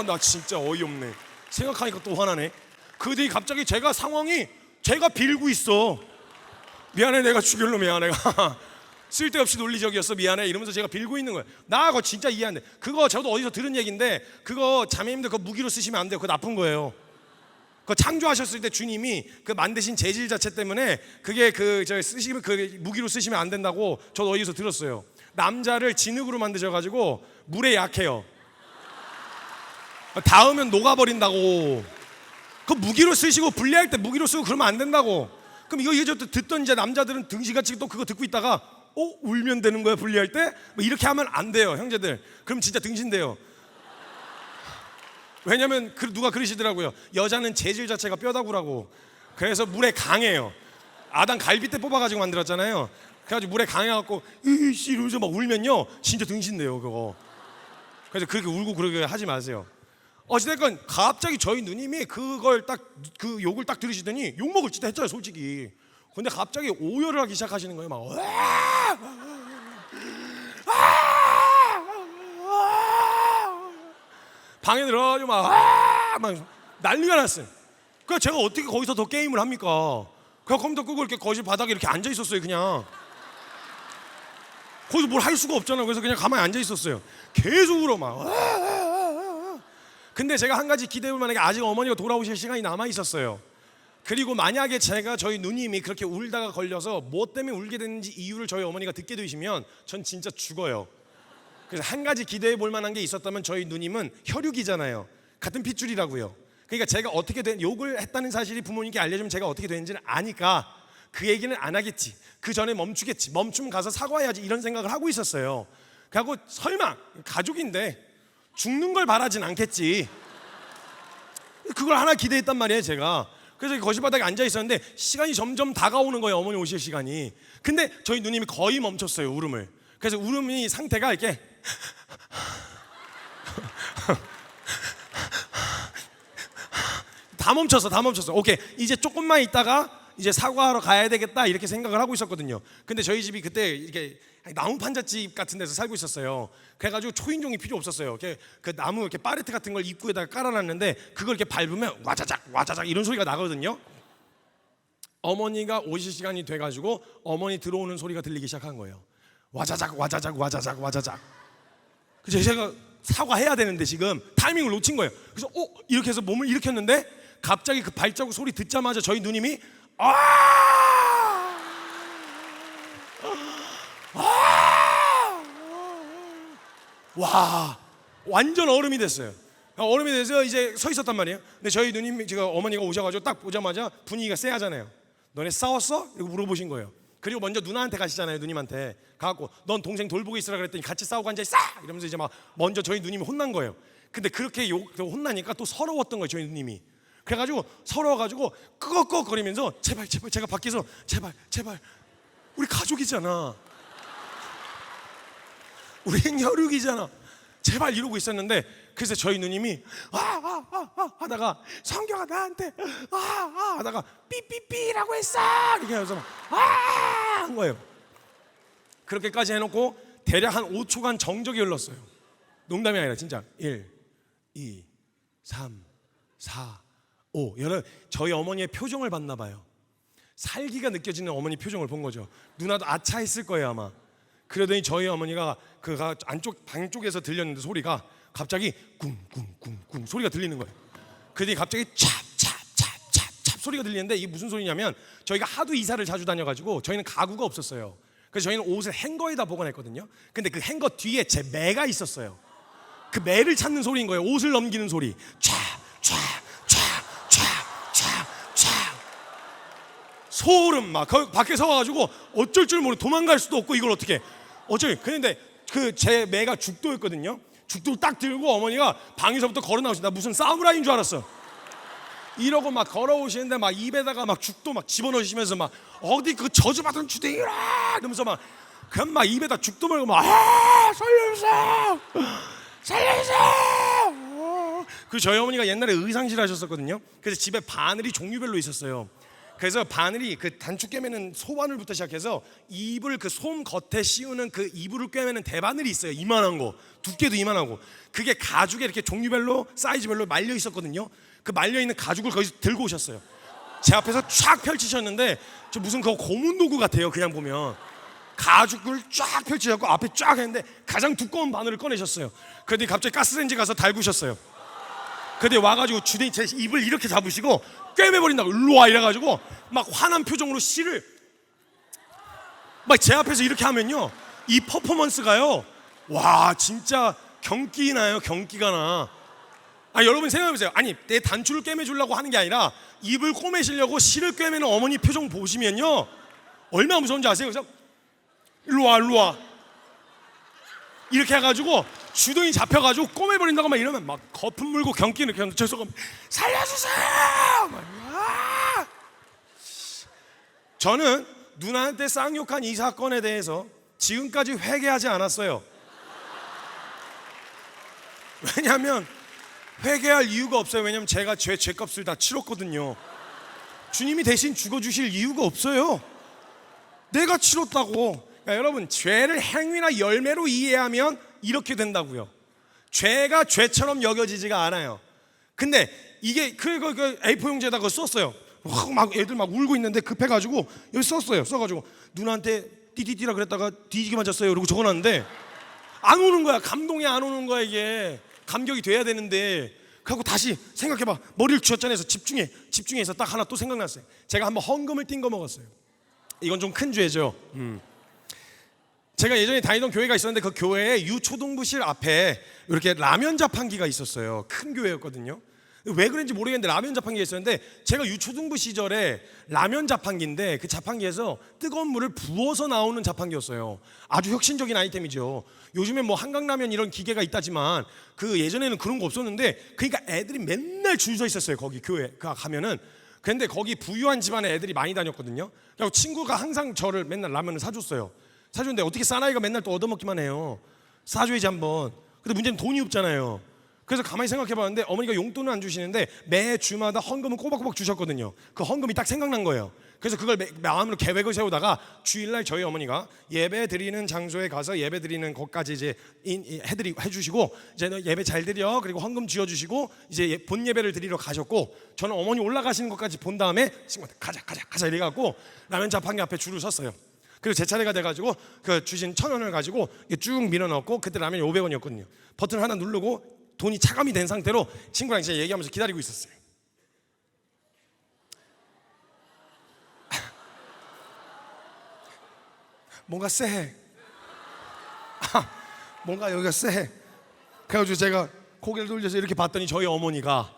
나 진짜 어이없네. 생각하니까 또 화나네. 그 뒤에 갑자기 제가 빌고 있어. 미안해, 내가 죽일로 미안해. 쓸데없이 논리적이었어, 미안해 이러면서 제가 빌고 있는 거예요. 나 그거 진짜 이해 안 돼. 그거 저도 어디서 들은 얘기인데 그거 자매님들 그거 무기로 쓰시면 안 돼요. 그거 나쁜 거예요. 그 창조하셨을 때 주님이 그 만드신 재질 자체 때문에 그게 쓰시면 그 무기로 쓰시면 안 된다고 저도 어디서 들었어요. 남자를 진흙으로 만드셔가지고 물에 약해요. 닿으면 녹아버린다고. 그 무기로 쓰시고 분리할 때 무기로 쓰고 그러면 안 된다고. 그럼 이거 듣던 이제 남자들은 등신같이 또 그거 듣고 있다가 울면 되는 거야 분리할 때? 뭐 이렇게 하면 안 돼요, 형제들. 그럼 진짜 등신돼요. 왜냐면 누가 그러시더라고요. 여자는 재질 자체가 뼈다구라고. 그래서 물에 강해요. 아담 갈비뼈 뽑아가지고 만들었잖아요. 그래가지고 물에 강해갖고 이씨 이러면서 막 울면요 진짜 등신돼요 그거. 그래서 그렇게 울고 그러게 하지 마세요. 어찌됐건 갑자기 저희 누님이 그걸 딱 그 욕을 딱 들으시더니 욕 먹을 짓 했잖아요 솔직히. 근데 갑자기 오열을 하기 시작하시는 거예요. 막 방에 들어가지고 막 난리가 났어요. 그래서 제가 어떻게 거기서 더 게임을 합니까? 그냥 컴퓨터 끄고 이렇게 거실 바닥에 이렇게 앉아 있었어요. 그냥 거기서 뭘 할 수가 없잖아요. 그래서 그냥 가만히 앉아 있었어요. 계속 울어 막. 근데 제가 한 가지 기대해볼 만한 게 아직 어머니가 돌아오실 시간이 남아 있었어요. 그리고 만약에 저희 누님이 그렇게 울다가 걸려서 뭐 때문에 울게 됐는지 이유를 저희 어머니가 듣게 되시면 전 진짜 죽어요. 그래서 한 가지 기대해 볼 만한 게 있었다면 저희 누님은 혈육이잖아요. 같은 핏줄이라고요. 그러니까 제가 어떻게 욕을 했다는 사실이 부모님께 알려주면 제가 어떻게 되는지는 아니까 그 얘기는 안 하겠지. 그 전에 멈추겠지. 멈춤 가서 사과해야지 이런 생각을 하고 있었어요. 그리고 설마 가족인데 죽는 걸 바라진 않겠지. 그걸 하나 기대했단 말이에요 제가. 그래서 거실 바닥에 앉아 있었는데 시간이 점점 다가오는 거예요. 어머니 오실 시간이. 근데 저희 누님이 거의 멈췄어요 울음을. 그래서 울음이 상태가 이렇게 다 멈췄어. 오케이, 이제 조금만 있다가 이제 사과하러 가야 되겠다 이렇게 생각을 하고 있었거든요. 근데 저희 집이 그때 이렇게 나무 판잣집 같은 데서 살고 있었어요. 그래가지고 초인종이 필요 없었어요. 그 나무 이렇게 파레트 같은 걸 입구에다가 깔아놨는데 그걸 이렇게 밟으면 와자작 이런 소리가 나거든요. 어머니가 오실 시간이 돼가지고 어머니 들어오는 소리가 들리기 시작한 거예요. 와자작. 그래서 제가 사과해야 되는데 지금 타이밍을 놓친 거예요. 그래서 이렇게 해서 몸을 일으켰는데 갑자기 그 발자국 소리 듣자마자 저희 누님이 와, 완전 얼음이 됐어요. 얼음이 돼서 이제 서 있었단 말이에요. 근데 저희 누님이 지금 어머니가 오셔가지고 딱 보자마자 분위기가 쎄하잖아요. 너네 싸웠어? 이러고 물어보신 거예요. 그리고 먼저 누나한테 가시잖아요. 누님한테 가갖고 넌 동생 돌보고 있으라 그랬더니 같이 싸우고 앉아있어! 이러면서 이제 막 먼저 저희 누님이 혼난 거예요. 근데 그렇게 혼나니까 또 서러웠던 거예요. 저희 누님이. 그래가지고 서러워가지고 끄걱끄걱거리면서 제발 제가 밖에서 제발 우리 가족이잖아, 우린 혈육이잖아, 제발 이러고 있었는데 그래서 저희 누님이 하다가 성경아 나한테 하다가 삐삐삐라고 했어 이렇게 해서 한 거예요. 그렇게까지 해놓고 대략 한 5초간 정적이 흘렀어요. 농담이 아니라 진짜 1, 2, 3, 4, 5. 여러분 저희 어머니의 표정을 봤나 봐요. 살기가 느껴지는 어머니 표정을 본 거죠. 누나도 아차 했을 거예요 아마. 그러더니 저희 어머니가 그 안쪽 방 쪽에서 들렸는데 소리가 갑자기 쿵쿵쿵쿵 소리가 들리는 거예요. 그러더니 갑자기 찹찹찹찹찹 소리가 들리는데 이게 무슨 소리냐면 저희가 하도 이사를 자주 다녀가지고 저희는 가구가 없었어요. 그래서 저희는 옷을 행거에다 보관했거든요. 근데 그 행거 뒤에 제 매가 있었어요. 그 매를 찾는 소리인 거예요. 옷을 넘기는 소리. 소름 막 밖에 서가지고 어쩔 줄 모르고 도망갈 수도 없고 이걸 어떻게 그런데 그 제 매가 죽도였거든요. 죽도를 딱 들고 어머니가 방에서부터 걸어 나오신다. 무슨 사무라이인 줄 알았어. 이러고 막 걸어오시는데 막 입에다가 막 죽도 막 집어넣으시면서 막 어디 그 저주받은 주댕이라 이러면서 막 그냥 막 입에다 죽도 말고 막 살려주세요. 그리고 저희 어머니가 옛날에 의상실 하셨었거든요. 그래서 집에 바늘이 종류별로 있었어요. 그래서 바늘이 그 단추 꿰매는 소바늘부터 시작해서 이불 그 솜 겉에 씌우는 그 이불을 꿰매는 대바늘이 있어요. 이만한 거, 두께도 이만하고. 그게 가죽에 이렇게 종류별로 사이즈별로 말려 있었거든요. 그 말려 있는 가죽을 거기서 들고 오셨어요. 제 앞에서 쫙 펼치셨는데 저 무슨 그 고문 도구 같아요. 그냥 보면 가죽을 쫙 펼치셨고 앞에 쫙 했는데 가장 두꺼운 바늘을 꺼내셨어요. 그런데 갑자기 가스레인지 가서 달구셨어요. 근데 와가지고 주댕이 제 입을 이렇게 잡으시고 꿰매버린다고 일로 와 이래가지고 막 화난 표정으로 씨를 막 제 앞에서 이렇게 하면요, 이 퍼포먼스가요, 와 진짜 경기 나요. 경기가 나. 여러분 생각해보세요. 아니 내 단추를 꿰매주려고 하는 게 아니라 입을 꼬매시려고 씨를 꿰매는 어머니 표정 보시면요 얼마나 무서운지 아세요? 그래서 일로 와 일로 와 이렇게 해가지고 주둥이 잡혀가지고 꼬매버린다고 막 이러면 막 거품 물고 경기는 그냥 죄송합니다 살려주세요 막. 저는 누나한테 쌍욕한 이 사건에 대해서 지금까지 회개하지 않았어요. 왜냐하면 회개할 이유가 없어요. 왜냐하면 제가 죄값을 다 치렀거든요. 주님이 대신 죽어주실 이유가 없어요. 내가 치렀다고. 그러니까 여러분 죄를 행위나 열매로 이해하면 이렇게 된다고요. 죄가 죄처럼 여겨지지가 않아요. 근데 이게 그 A4 용지에다가 그거 썼어요. 막 애들 막 울고 있는데 급해가지고 여기 썼어요. 써가지고 누나한테 띠띠띠라 그랬다가 뒤지게 맞았어요. 그러고 적어놨는데 안 오는 거야. 감동이 안 오는 거야. 이게 감격이 돼야 되는데. 그리고 다시 생각해봐. 머리를 쥐었잖아요. 해서 집중해서 딱 하나 또 생각났어요. 제가 한번 헌금을 띵거 먹었어요. 이건 좀 큰 죄죠. 제가 예전에 다니던 교회가 있었는데 그 교회에 유초등부실 앞에 이렇게 라면 자판기가 있었어요. 큰 교회였거든요. 왜 그런지 모르겠는데 라면 자판기가 있었는데 제가 유초등부 시절에 라면 자판기인데 그 자판기에서 뜨거운 물을 부어서 나오는 자판기였어요. 아주 혁신적인 아이템이죠. 요즘에 뭐 한강라면 이런 기계가 있다지만 그 예전에는 그런 거 없었는데 그러니까 애들이 맨날 줄 서 있었어요. 거기 교회 가면은. 근데 거기 부유한 집안에 애들이 많이 다녔거든요. 그리고 친구가 항상 저를 맨날 라면을 사줬어요. 사줬는데 어떻게 사나이가 맨날 또 얻어먹기만 해요. 사줘야지 한번. 근데 문제는 돈이 없잖아요. 그래서 가만히 생각해봤는데 어머니가 용돈을 안 주시는데 매 주마다 헌금을 꼬박꼬박 주셨거든요. 그 헌금이 딱 생각난 거예요. 그래서 그걸 마음으로 계획을 세우다가 주일날 저희 어머니가 예배 드리는 장소에 가서 예배 드리는 것까지 이제 해주시고 이제 예배 잘 드려 그리고 헌금 쥐어주시고 이제 본 예배를 드리러 가셨고 저는 어머니 올라가시는 것까지 본 다음에 친구한테 가자 이래갖고 라면 자판기 앞에 줄을 섰어요. 그리고 제 차례가 돼가지고 그 주신 1,000원을 가지고 쭉 밀어 넣고 그때 라면이 500원이었거든요. 버튼 하나 누르고 돈이 차감이 된 상태로 친구랑 이제 얘기하면서 기다리고 있었어요. 뭔가 쎄해. 뭔가 여기가 쎄해. 그래가지고 제가 고개를 돌려서 이렇게 봤더니 저희 어머니가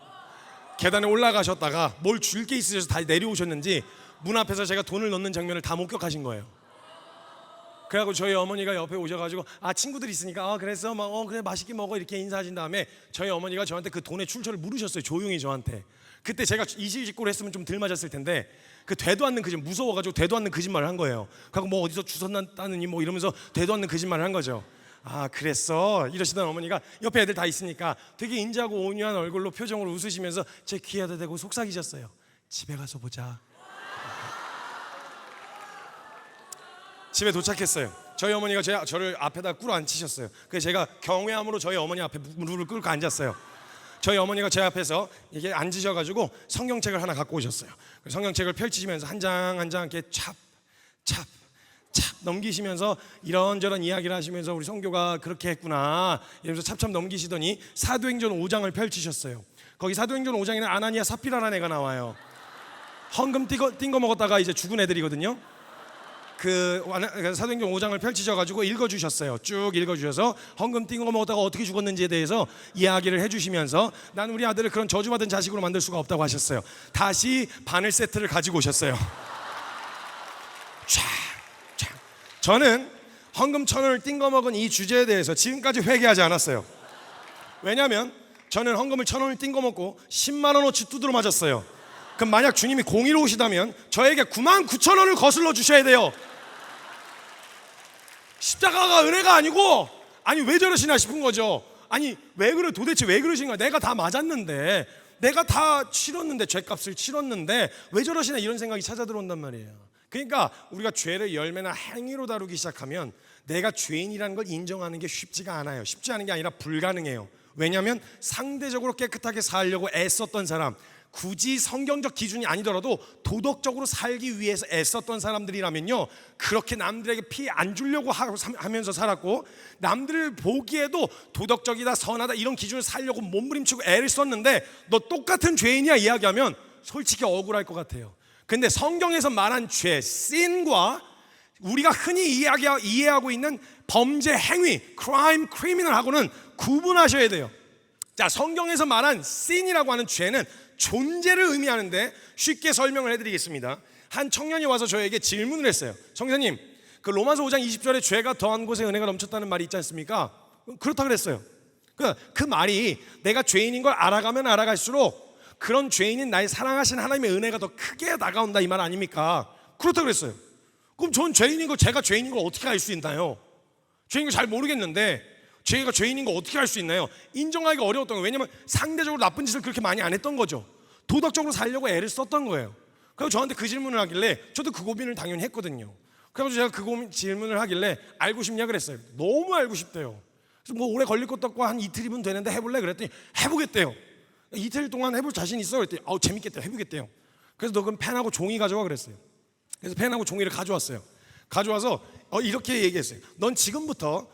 계단에 올라가셨다가 뭘 줄 게 있으셔서 다시 내려오셨는지 문 앞에서 제가 돈을 넣는 장면을 다 목격하신 거예요. 그래갖고 저희 어머니가 옆에 오셔가지고 친구들 있으니까 그래서 막 그래 맛있게 먹어 이렇게 인사하신 다음에 저희 어머니가 저한테 그 돈의 출처를 물으셨어요. 조용히 저한테. 그때 제가 이실직고를 했으면 좀 덜 맞았을 텐데 그 되도 않는 거짓말 무서워가지고 되도 않는 거짓말을 한 거예요. 그리고 뭐 어디서 주웠다느니 뭐 이러면서 되도 않는 거짓말을 한 거죠. 그랬어 이러시던 어머니가 옆에 애들 다 있으니까 되게 인자하고 온유한 얼굴로 표정으로 웃으시면서 제 귀에다 대고 속삭이셨어요. 집에 가서 보자. 집에 도착했어요. 저희 어머니가 저를 앞에다 꿇어 앉히셨어요. 그래서 제가 경외함으로 저희 어머니 앞에 무릎을 꿇고 앉았어요. 저희 어머니가 제 앞에서 이게 앉으셔가지고 성경책을 하나 갖고 오셨어요. 성경책을 펼치시면서 한 장 한 장 이렇게 찹 넘기시면서 이런저런 이야기를 하시면서 우리 성교가 그렇게 했구나 이러면서 찹찹 넘기시더니 사도행전 5장을 펼치셨어요. 거기 사도행전 5장에는 아나니아 삽비라라는 애가 나와요. 헌금 띵거 먹었다가 이제 죽은 애들이거든요. 그 사도행전 5장을 펼치셔가지고 읽어주셨어요. 쭉 읽어주셔서 헌금 띵거 먹었다가 어떻게 죽었는지에 대해서 이야기를 해주시면서 난 우리 아들을 그런 저주받은 자식으로 만들 수가 없다고 하셨어요. 다시 바늘 세트를 가지고 오셨어요. 저는 헌금 1,000원을 띵거 먹은 이 주제에 대해서 지금까지 회개하지 않았어요. 왜냐하면 저는 헌금을 1,000원을 띵거 먹고 10만 원어치 두드러 맞았어요. 그럼 만약 주님이 공의로 오시다면 저에게 99,000원을 거슬러 주셔야 돼요. 십자가가 은혜가 아니고 왜 저러시나 싶은 거죠. 아니 왜 그래, 도대체 왜 그러신 거야? 내가 다 맞았는데, 내가 다 치렀는데, 죄값을 치렀는데 왜 저러시나, 이런 생각이 찾아 들어온단 말이에요. 그러니까 우리가 죄를 열매나 행위로 다루기 시작하면 내가 죄인이라는 걸 인정하는 게 쉽지가 않아요. 쉽지 않은 게 아니라 불가능해요. 왜냐하면 상대적으로 깨끗하게 살려고 애썼던 사람, 굳이 성경적 기준이 아니더라도 도덕적으로 살기 위해서 애썼던 사람들이라면요, 그렇게 남들에게 피해 안 주려고 하면서 살았고, 남들을 보기에도 도덕적이다, 선하다 이런 기준을 살려고 몸부림치고 애를 썼는데 너 똑같은 죄인이야 이야기하면 솔직히 억울할 것 같아요. 근데 성경에서 말한 죄, sin과 우리가 흔히 이해하고 있는 범죄 행위, crime, criminal하고는 구분하셔야 돼요. 자, 성경에서 말한 sin이라고 하는 죄는 존재를 의미하는데 쉽게 설명을 해드리겠습니다. 한 청년이 와서 저에게 질문을 했어요. 성사님, 그 로마서 5장 20절에 죄가 더한 곳에 은혜가 넘쳤다는 말이 있지 않습니까? 그렇다 그랬어요. 그 말이 내가 죄인인 걸 알아가면 알아갈수록 그런 죄인인 나의 사랑하신 하나님의 은혜가 더 크게 다가온다, 이 말 아닙니까? 그렇다 그랬어요. 그럼 전 죄인인 걸, 제가 죄인인 걸 어떻게 알 수 있나요? 죄인인 걸 잘 모르겠는데 제가 죄인인 걸 어떻게 알 수 있나요? 인정하기가 어려웠던 거예요. 왜냐하면 상대적으로 나쁜 짓을 그렇게 많이 안 했던 거죠. 도덕적으로 살려고 애를 썼던 거예요. 그래서 저한테 그 질문을 하길래 저도 그 고민을 당연히 했거든요. 그래서 제가 그 질문을 하길래 알고 싶냐 그랬어요. 너무 알고 싶대요. 그래서 뭐 오래 걸릴 것도 없고 한 이틀이면 되는데 해볼래? 그랬더니 해보겠대요. 이틀 동안 해볼 자신 있어? 그랬더니 재밌겠대요. 해보겠대요. 그래서 너 그럼 펜하고 종이 가져와 그랬어요. 그래서 펜하고 종이를 가져왔어요. 가져와서 이렇게 얘기했어요. 넌 지금부터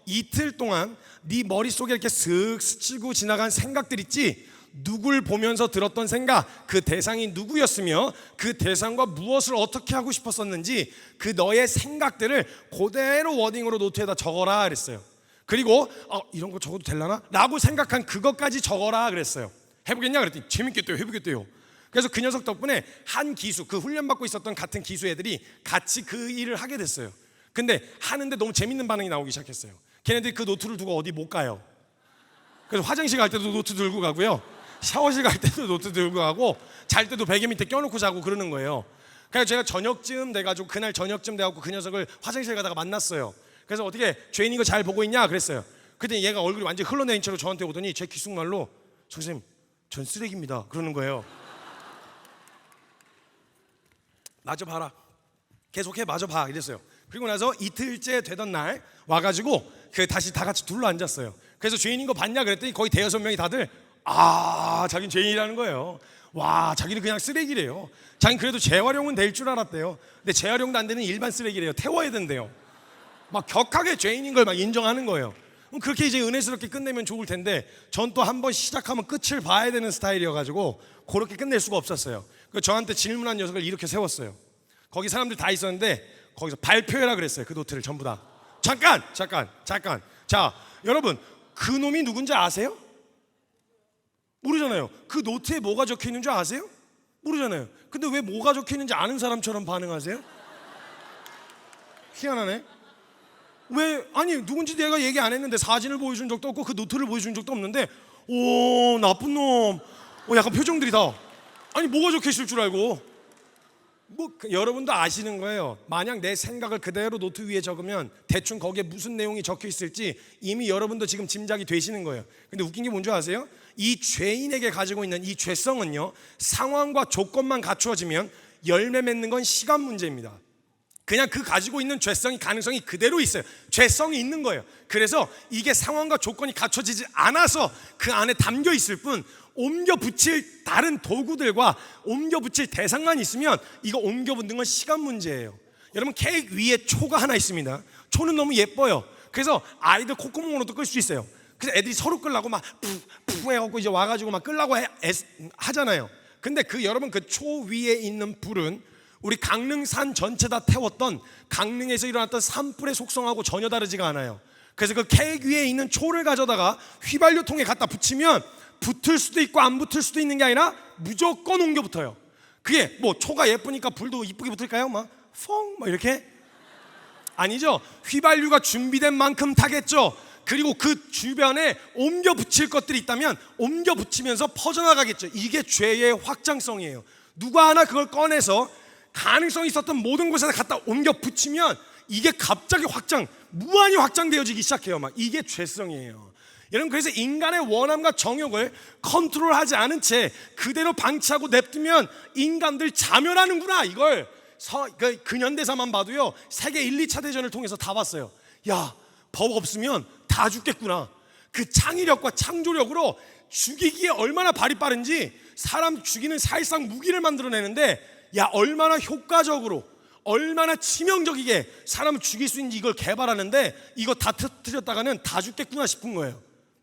이틀 동안 네 머릿속에 이렇게 슥 스치고 지나간 생각들 있지? 누굴 보면서 들었던 생각, 그 대상이 누구였으며 그 대상과 무엇을 어떻게 하고 싶었었는지 그 너의 생각들을 그대로 워딩으로 노트에다 적어라 그랬어요. 그리고 이런 거 적어도 되려나? 라고 생각한 그것까지 적어라 그랬어요. 해보겠냐? 그랬더니 재밌겠대요. 해보겠대요. 그래서 그 녀석 덕분에 한 기수, 그 훈련받고 있었던 같은 기수 애들이 같이 그 일을 하게 됐어요. 근데 하는데 너무 재밌는 반응이 나오기 시작했어요. 걔네들이 그 노트를 두고 어디 못 가요. 그래서 화장실 갈 때도 노트 들고 가고요, 샤워실 갈 때도 노트 들고 가고, 잘 때도 베개 밑에 껴놓고 자고 그러는 거예요. 그래서 제가 저녁쯤 돼가지고, 그날 저녁쯤 돼가지고 그 녀석을 화장실 가다가 만났어요. 그래서 어떻게 죄인인 거 잘 보고 있냐 그랬어요. 그랬더니 얘가 얼굴이 완전히 흘러내린 채로 저한테 오더니 제 귓속말로 선생님, 전 쓰레기입니다 그러는 거예요. 마저 봐라, 계속해, 마저 봐 이랬어요. 그리고 나서 이틀째 되던 날 와가지고 다시 다 같이 둘러 앉았어요. 그래서 죄인인 거 봤냐 그랬더니 거의 대여섯 명이 다들 자기는 죄인이라는 거예요. 와, 자기는 그냥 쓰레기래요. 자기는 그래도 재활용은 될 줄 알았대요. 근데 재활용도 안 되는 일반 쓰레기래요. 태워야 된대요. 막 격하게 죄인인 걸 막 인정하는 거예요. 그렇게 이제 은혜스럽게 끝내면 좋을 텐데 전 또 한 번 시작하면 끝을 봐야 되는 스타일이어가지고 그렇게 끝낼 수가 없었어요. 저한테 질문한 녀석을 이렇게 세웠어요. 거기 사람들 다 있었는데 거기서 발표해라 그랬어요. 그 노트를 전부 다. 잠깐. 자, 여러분, 그 놈이 누군지 아세요? 모르잖아요. 그 노트에 뭐가 적혀 있는 줄 아세요? 모르잖아요. 근데 왜 뭐가 적혀 있는지 아는 사람처럼 반응하세요? 희한하네. 왜? 아니, 누군지 내가 얘기 안 했는데, 사진을 보여준 적도 없고 그 노트를 보여준 적도 없는데, 오, 나쁜 놈. 약간 표정들이 다. 아니, 뭐가 적혀 있을 줄 알고. 여러분도 아시는 거예요. 만약 내 생각을 그대로 노트 위에 적으면 대충 거기에 무슨 내용이 적혀 있을지 이미 여러분도 지금 짐작이 되시는 거예요. 근데 웃긴 게 뭔지 아세요? 이 죄인에게 가지고 있는 이 죄성은요, 상황과 조건만 갖추어지면 열매 맺는 건 시간 문제입니다. 그냥 그 가지고 있는 죄성이, 가능성이 그대로 있어요. 죄성이 있는 거예요. 그래서 이게 상황과 조건이 갖춰지지 않아서 그 안에 담겨 있을 뿐, 옮겨 붙일 다른 도구들과 옮겨 붙일 대상만 있으면 이거 옮겨 붙는 건 시간 문제예요. 여러분, 케이크 위에 초가 하나 있습니다. 초는 너무 예뻐요. 그래서 아이들 콧구멍으로도 끌 수 있어요. 그래서 애들이 서로 끌라고 막 푸 해갖고 이제 와가지고 막 끌라고 하잖아요. 근데 여러분, 그 초 위에 있는 불은 우리 강릉산 전체 다 태웠던 강릉에서 일어났던 산불의 속성하고 전혀 다르지가 않아요. 그래서 그 케이크 위에 있는 초를 가져다가 휘발유통에 갖다 붙이면 붙을 수도 있고 안 붙을 수도 있는 게 아니라 무조건 옮겨 붙어요. 그게 뭐 초가 예쁘니까 불도 이쁘게 붙을까요? 막 이렇게? 아니죠. 휘발유가 준비된 만큼 타겠죠. 그리고 그 주변에 옮겨 붙일 것들이 있다면 옮겨 붙이면서 퍼져나가겠죠. 이게 죄의 확장성이에요. 누가 하나 그걸 꺼내서 가능성이 있었던 모든 곳에다 갖다 옮겨 붙이면 이게 갑자기 무한히 확장되어지기 시작해요. 이게 죄성이에요. 여러분, 그래서 인간의 원함과 정욕을 컨트롤하지 않은 채 그대로 방치하고 냅두면 인간들 자멸하는구나. 이걸 근현대사만 봐도요, 세계 1, 2차 대전을 통해서 다 봤어요. 야, 법 없으면 다 죽겠구나. 그 창의력과 창조력으로 죽이기에 얼마나 발이 빠른지 사람 죽이는 사실상 무기를 만들어내는데, 야, 얼마나 효과적으로 얼마나 치명적이게 사람을 죽일 수 있는지 이걸 개발하는데, 이거 다 터뜨렸다가는 다 죽겠구나 싶은 거예요.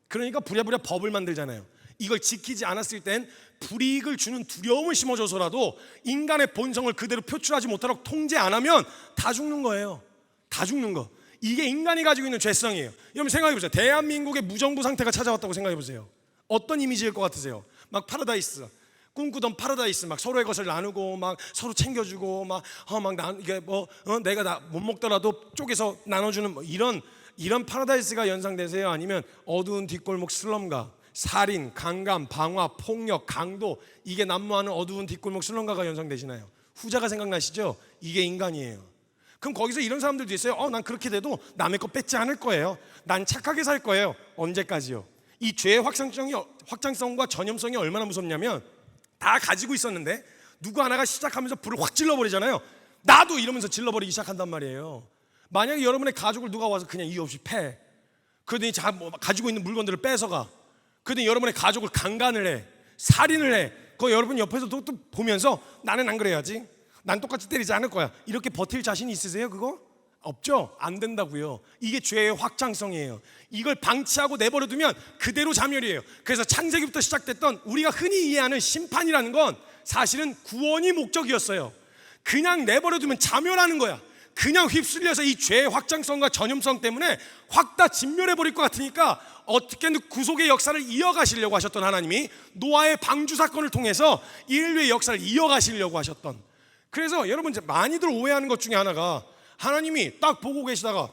그러니까 부랴부랴 법을 만들잖아요. 이걸 지키지 않았을 땐 불이익을 주는 두려움을 심어줘서라도 인간의 본성을 그대로 표출하지 못하도록 통제 안 하면 다 죽는 거예요. 다 죽는 거. 이게 인간이 가지고 있는 죄성이에요. 여러분 생각해보세요. 대한민국의 무정부 상태가 찾아왔다고 생각해보세요. 어떤 이미지일 것 같으세요? 막 파라다이스, 꿈꾸던 파라다이스, 막 서로의 것을 나누고 막 서로 챙겨주고 내가 못 먹더라도 쪼개서 나눠주는 이런 파라다이스가 연상되세요? 아니면 어두운 뒷골목 슬럼가, 살인, 강간, 방화, 폭력, 강도, 이게 난무하는 어두운 뒷골목 슬럼가가 연상되시나요? 후자가 생각나시죠? 이게 인간이에요. 그럼 거기서 이런 사람들도 있어요. 난 그렇게 돼도 남의 거 뺏지 않을 거예요. 난 착하게 살 거예요. 언제까지요? 이 죄의 확장성과 전염성이 얼마나 무섭냐면, 다 가지고 있었는데 누구 하나가 시작하면서 불을 확 질러버리잖아요. 나도 이러면서 질러버리기 시작한단 말이에요. 만약에 여러분의 가족을 누가 와서 그냥 이유 없이 패, 그러더니 가지고 있는 물건들을 뺏어가, 그러더니 여러분의 가족을 강간을 해, 살인을 해, 그거 여러분 옆에서 또 보면서 나는 안 그래야지, 난 똑같이 때리지 않을 거야, 이렇게 버틸 자신이 있으세요? 그거? 없죠? 안 된다고요. 이게 죄의 확장성이에요. 이걸 방치하고 내버려두면 그대로 자멸이에요. 그래서 창세기부터 시작됐던 우리가 흔히 이해하는 심판이라는 건 사실은 구원이 목적이었어요. 그냥 내버려두면 자멸하는 거야. 그냥 휩쓸려서 이 죄의 확장성과 전염성 때문에 확 다 진멸해버릴 것 같으니까 어떻게든 구속의 역사를 이어가시려고 하셨던 하나님이 노아의 방주 사건을 통해서 인류의 역사를 이어가시려고 하셨던, 그래서 여러분 많이들 오해하는 것 중에 하나가, 하나님이 딱 보고 계시다가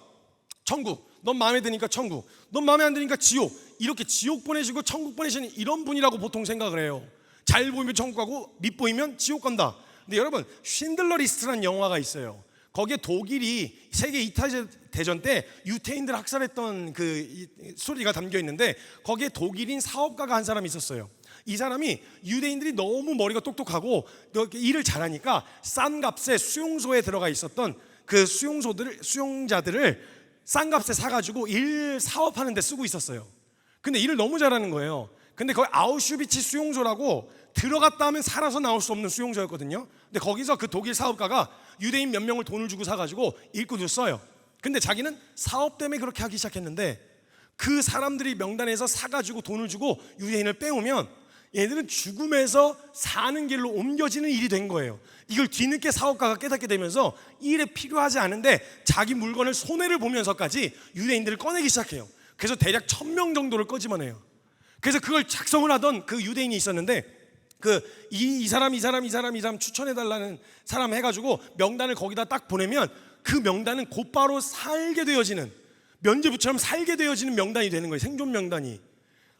천국, 넌 마음에 드니까 천국, 넌 마음에 안 드니까 지옥, 이렇게 지옥 보내시고 천국 보내시는 이런 분이라고 보통 생각을 해요. 잘 보이면 천국 가고 밉 보이면 지옥 간다. 근데 여러분, 쉰들러 리스트라는 영화가 있어요. 거기에 독일이 세계 2차 대전 때 유태인들 학살했던 그 스토리가 담겨 있는데, 거기에 독일인 사업가가 한 사람이 있었어요. 이 사람이 유대인들이 너무 머리가 똑똑하고 일을 잘하니까 싼 값에 수용소에 들어가 있었던 그 수용자들을 싼 값에 사가지고 일 사업하는 데 쓰고 있었어요. 근데 일을 너무 잘하는 거예요. 근데 거기 아우슈비츠 수용소라고 들어갔다 하면 살아서 나올 수 없는 수용소였거든요. 근데 거기서 그 독일 사업가가 유대인 몇 명을 돈을 주고 사가지고 일꾼을 써요. 근데 자기는 사업 때문에 그렇게 하기 시작했는데, 그 사람들이 명단에서 사가지고 돈을 주고 유대인을 빼오면 얘들은 죽음에서 사는 길로 옮겨지는 일이 된 거예요. 이걸 뒤늦게 사업가가 깨닫게 되면서 이 일에 필요하지 않은데 자기 물건을 손해를 보면서까지 유대인들을 꺼내기 시작해요. 그래서 대략 1000명 정도를 꺼집어내요. 그래서 그걸 작성을 하던 그 유대인이 있었는데, 이 사람 추천해달라는 사람 해가지고 명단을 거기다 딱 보내면 그 명단은 곧바로 살게 되어지는, 면죄부처럼 살게 되어지는 명단이 되는 거예요. 생존 명단이.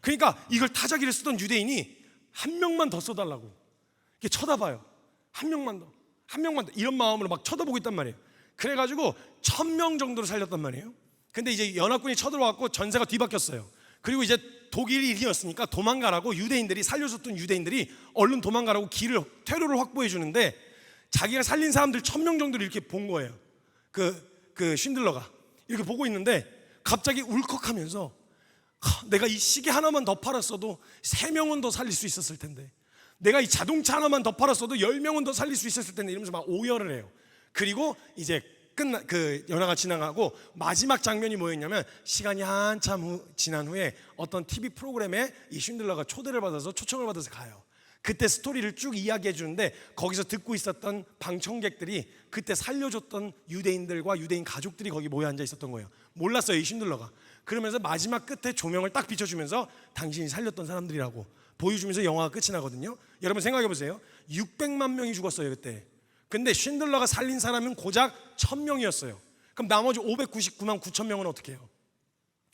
그러니까 이걸 타자기를 쓰던 유대인이 한 명만 더 써달라고 이렇게 쳐다봐요. 한 명만 더 이런 마음으로 막 쳐다보고 있단 말이에요. 그래가지고 1000명 정도를 살렸단 말이에요. 근데 이제 연합군이 쳐들어왔고 전세가 뒤바뀌었어요. 그리고 이제 독일이 일이었으니까 도망가라고 유대인들이, 살려줬던 유대인들이 얼른 도망가라고 퇴로를 확보해 주는데, 자기가 살린 사람들 1000명 정도를 이렇게 본 거예요. 그 쉰들러가 이렇게 보고 있는데 갑자기 울컥하면서, 내가 이 시계 하나만 더 팔았어도 3명은 더 살릴 수 있었을 텐데, 내가 이 자동차 하나만 더 팔았어도 10명은 더 살릴 수 있었을 텐데, 이러면서 막 오열을 해요. 그리고 이제 연화가 지나가고 마지막 장면이 뭐였냐면, 시간이 한참 지난 후에 어떤 TV 프로그램에 이 쉰들러가 초청을 받아서 가요. 그때 스토리를 쭉 이야기해 주는데, 거기서 듣고 있었던 방청객들이 그때 살려줬던 유대인들과 유대인 가족들이 거기 모여 앉아 있었던 거예요. 몰랐어요, 이 쉰들러가. 그러면서 마지막 끝에 조명을 딱 비춰주면서 당신이 살렸던 사람들이라고 보여주면서 영화가 끝이 나거든요. 여러분 생각해 보세요. 600만 명이 죽었어요 그때. 근데 쉰들러가 살린 사람은 고작 1000명이었어요. 그럼 나머지 599만 9천 명은 어떻게 해요?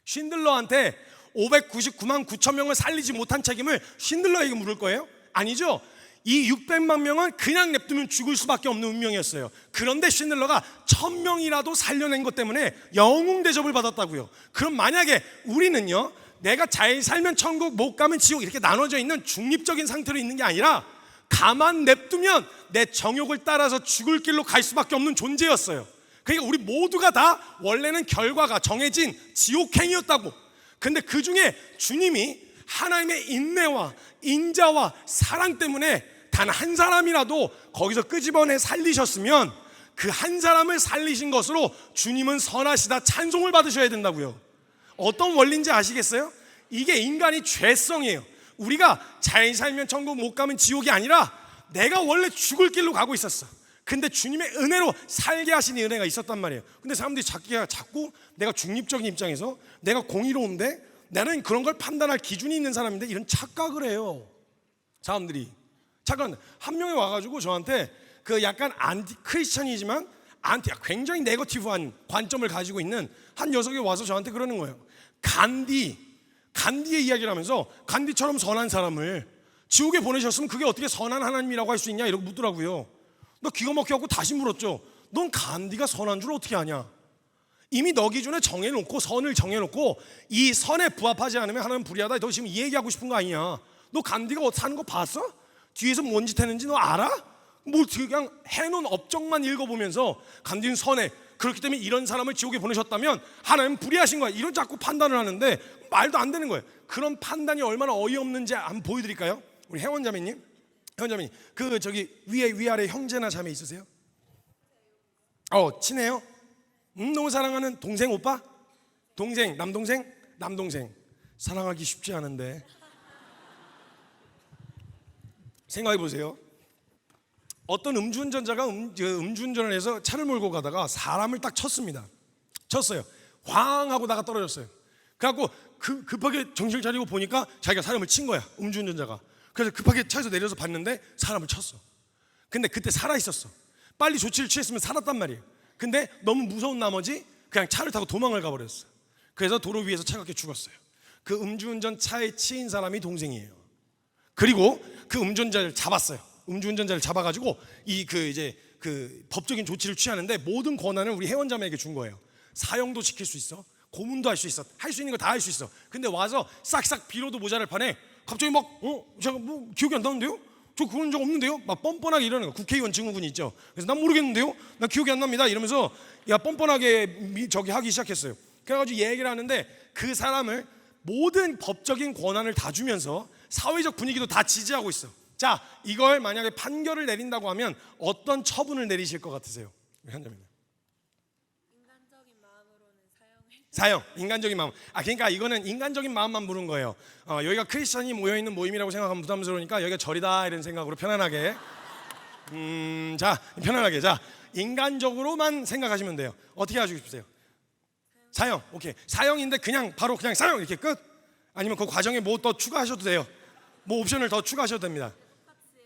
쉰들러한테 599만 9천 명을 살리지 못한 책임을 쉰들러에게 물을 거예요? 아니죠. 이 600만 명은 그냥 냅두면 죽을 수밖에 없는 운명이었어요. 그런데 쉰들러가 1000명이라도 살려낸 것 때문에 영웅 대접을 받았다고요. 그럼 만약에 우리는요, 내가 잘 살면 천국, 못 가면 지옥 이렇게 나눠져 있는 중립적인 상태로 있는 게 아니라 가만 냅두면 내 정욕을 따라서 죽을 길로 갈 수밖에 없는 존재였어요. 그러니까 우리 모두가 다 원래는 결과가 정해진 지옥행이었다고. 근데 그 중에 주님이 하나님의 인내와 인자와 사랑 때문에 단 한 사람이라도 거기서 끄집어내 살리셨으면 그 한 사람을 살리신 것으로 주님은 선하시다 찬송을 받으셔야 된다고요. 어떤 원리인지 아시겠어요? 이게 인간이 죄성이에요. 우리가 잘 살면 천국, 못 가면 지옥이 아니라 내가 원래 죽을 길로 가고 있었어. 근데 주님의 은혜로 살게 하시는 은혜가 있었단 말이에요. 근데 사람들이 자꾸 내가 중립적인 입장에서 내가 공의로운데 나는 그런 걸 판단할 기준이 있는 사람인데 이런 착각을 해요. 사람들이 잠깐 한 명이 와가지고 저한테 그 약간 안티 크리스천이지만 굉장히 네거티브한 관점을 가지고 있는 한 녀석이 와서 저한테 그러는 거예요. 간디의 이야기를 하면서 간디처럼 선한 사람을 지옥에 보내셨으면 그게 어떻게 선한 하나님이라고 할 수 있냐 이러고 묻더라고요. 너 기가 막혀갖고 다시 물었죠. 넌 간디가 선한 줄 어떻게 아냐? 이미 너 기준에 정해놓고 선을 정해놓고 이 선에 부합하지 않으면 하나님 불의하다. 너 지금 이 얘기하고 싶은 거 아니냐? 너 간디가 사는 거 봤어? 뒤에서 뭔 짓 했는지 너 알아? 뭐 그냥 해놓은 업적만 읽어보면서 간디는 선해, 그렇기 때문에 이런 사람을 지옥에 보내셨다면 하나님 불의하신 거야, 이런 자꾸 판단을 하는데 말도 안 되는 거예요. 그런 판단이 얼마나 어이없는지 한번 보여드릴까요? 우리 혜원자매님 그 저기 위아래 형제나 자매 있으세요? 친해요? 너무 사랑하는 동생, 오빠? 동생, 남동생 사랑하기 쉽지 않은데 생각해 보세요. 어떤 음주운전자가 음주운전을 해서 차를 몰고 가다가 사람을 딱 쳤어요. 황 하고 나가 떨어졌어요. 그래갖고 급하게 정신을 차리고 보니까 자기가 사람을 친 거야, 음주운전자가. 그래서 급하게 차에서 내려서 봤는데 사람을 쳤어. 근데 그때 살아있었어. 빨리 조치를 취했으면 살았단 말이에요. 근데 너무 무서운 나머지 그냥 차를 타고 도망을 가버렸어. 그래서 도로 위에서 차갑게 죽었어요. 그 음주운전 차에 치인 사람이 동생이에요. 그리고 그 음주운전자를 잡았어요. 음주운전자를 잡아가지고 그 법적인 조치를 취하는데 모든 권한을 우리 회원자매에게 준 거예요. 사형도 시킬 수 있어, 고문도 할 수 있어, 할 수 있는 거 다 할 수 있어. 근데 와서 싹싹 빌어도 모자랄 판에 갑자기 제가 뭐 기억이 안 나는데요? 저 그런 적 없는데요? 막 뻔뻔하게 이러는 거야. 국회의원 증후군이 있죠. 그래서 난 모르겠는데요? 난 기억이 안 납니다. 이러면서 뻔뻔하게 하기 시작했어요. 그래가지고 얘기를 하는데 그 사람을 모든 법적인 권한을 다 주면서 사회적 분위기도 다 지지하고 있어. 자, 이걸 만약에 판결을 내린다고 하면 어떤 처분을 내리실 것 같으세요? 현자님. 인간적인 마음으로는 사형, 인간적인 마음. 그러니까 이거는 인간적인 마음만 부른 거예요. 여기가 크리스천이 모여있는 모임이라고 생각하면 부담스러우니까 여기가 절이다 이런 생각으로 편안하게 편안하게 인간적으로만 생각하시면 돼요. 어떻게 하시고 싶으세요? 사형. 오케이. 사형인데 그냥 바로 그냥 사형 이렇게 끝? 아니면 그 과정에 뭐 더 추가하셔도 돼요. 뭐 옵션을 더 추가하셔도 됩니다.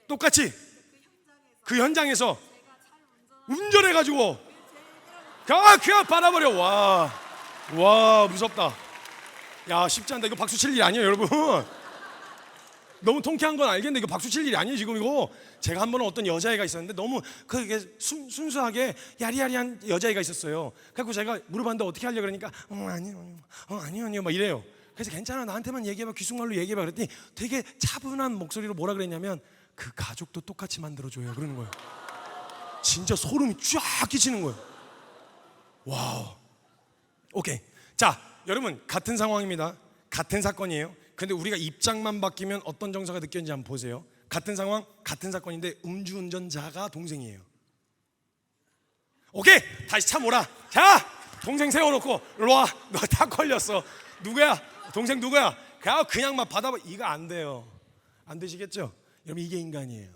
똑같이 그 현장에서 운전해가지고 그냥 받아버려. 와 무섭다. 야, 쉽지 않다. 이거 박수 칠 일이 아니에요, 여러분. 너무 통쾌한 건 알겠는데 이거 박수 칠 일이 아니에요 지금. 이거 제가 한 번은 어떤 여자애가 있었는데 너무 그게 순수하게 야리야리한 여자애가 있었어요. 그래서 제가 물어봤는데 어떻게 하려고 그러니까 아니요 막 이래요. 그래서 괜찮아, 나한테만 얘기해봐, 귀속말로 얘기해봐 그랬더니 되게 차분한 목소리로 뭐라 그랬냐면 그 가족도 똑같이 만들어줘요 그러는 거예요. 진짜 소름이 쫙 끼치는 거예요. 와우. 오케이. 자, 여러분 같은 상황입니다. 같은 사건이에요. 근데 우리가 입장만 바뀌면 어떤 정서가 느껴지는지 한번 보세요. 같은 상황, 같은 사건인데 음주운전자가 동생이에요. 오케이, 다시 차 몰아. 자, 동생 세워놓고 일로 와. 너 다 걸렸어. 누구야? 동생 누구야? 그냥 막 받아봐. 이거 안 돼요. 안 되시겠죠? 여러분, 이게 인간이에요.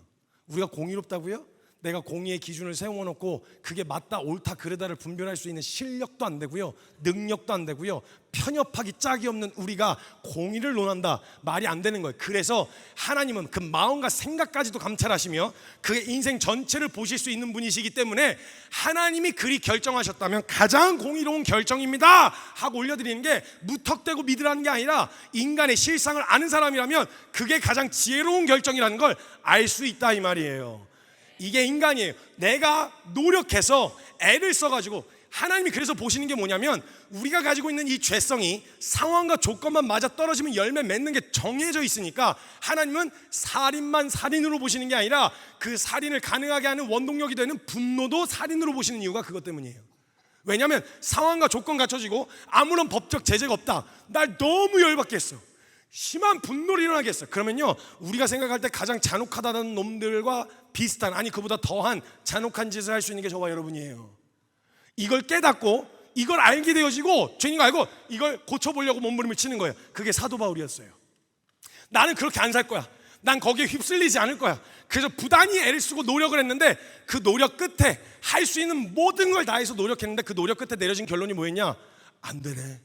우리가 공의롭다고요? 내가 공의의 기준을 세워놓고 그게 맞다 옳다 그르다를 분별할 수 있는 실력도 안 되고요, 능력도 안 되고요, 편협하기 짝이 없는 우리가 공의를 논한다, 말이 안 되는 거예요. 그래서 하나님은 그 마음과 생각까지도 감찰하시며 그의 인생 전체를 보실 수 있는 분이시기 때문에 하나님이 그리 결정하셨다면 가장 공의로운 결정입니다 하고 올려드리는 게 무턱대고 믿으라는 게 아니라 인간의 실상을 아는 사람이라면 그게 가장 지혜로운 결정이라는 걸 알 수 있다 이 말이에요. 이게 인간이에요. 내가 노력해서 애를 써가지고 하나님이 그래서 보시는 게 뭐냐면 우리가 가지고 있는 이 죄성이 상황과 조건만 맞아 떨어지면 열매 맺는 게 정해져 있으니까 하나님은 살인만 살인으로 보시는 게 아니라 그 살인을 가능하게 하는 원동력이 되는 분노도 살인으로 보시는 이유가 그것 때문이에요. 왜냐하면 상황과 조건 갖춰지고 아무런 법적 제재가 없다. 날 너무 열받게 했어. 심한 분노를 일어나게 했어. 그러면요, 우리가 생각할 때 가장 잔혹하다는 놈들과 비슷한, 아니 그보다 더한 잔혹한 짓을 할 수 있는 게 저와 여러분이에요. 이걸 깨닫고 이걸 알게 되어지고 죄인 거 알고 이걸 고쳐보려고 몸부림을 치는 거예요. 그게 사도 바울이었어요. 나는 그렇게 안 살 거야. 난 거기에 휩쓸리지 않을 거야. 그래서 부단히 애를 쓰고 노력을 했는데 그 노력 끝에 할 수 있는 모든 걸 다해서 노력했는데 그 노력 끝에 내려진 결론이 뭐였냐? 안 되네.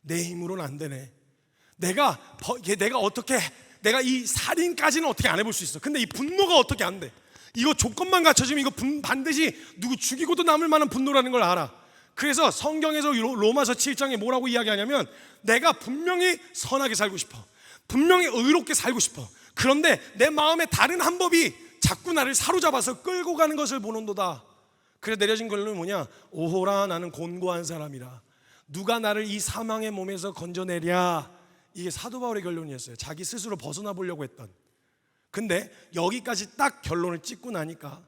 내 힘으로는 안 되네. 내가 어떻게, 내가 이 살인까지는 어떻게 안 해볼 수 있어. 근데 이 분노가 어떻게 안 돼. 이거 조건만 갖춰지면 이거 반드시 누구 죽이고도 남을 만한 분노라는 걸 알아. 그래서 성경에서 로마서 7장에 뭐라고 이야기하냐면 내가 분명히 선하게 살고 싶어. 분명히 의롭게 살고 싶어. 그런데 내 마음에 다른 한 법이 자꾸 나를 사로잡아서 끌고 가는 것을 보는도다. 그래서 내려진 결론은 뭐냐? 오호라 나는 곤고한 사람이라. 누가 나를 이 사망의 몸에서 건져내랴. 이게 사도 바울의 결론이었어요. 자기 스스로 벗어나 보려고 했던. 근데 여기까지 딱 결론을 찍고 나니까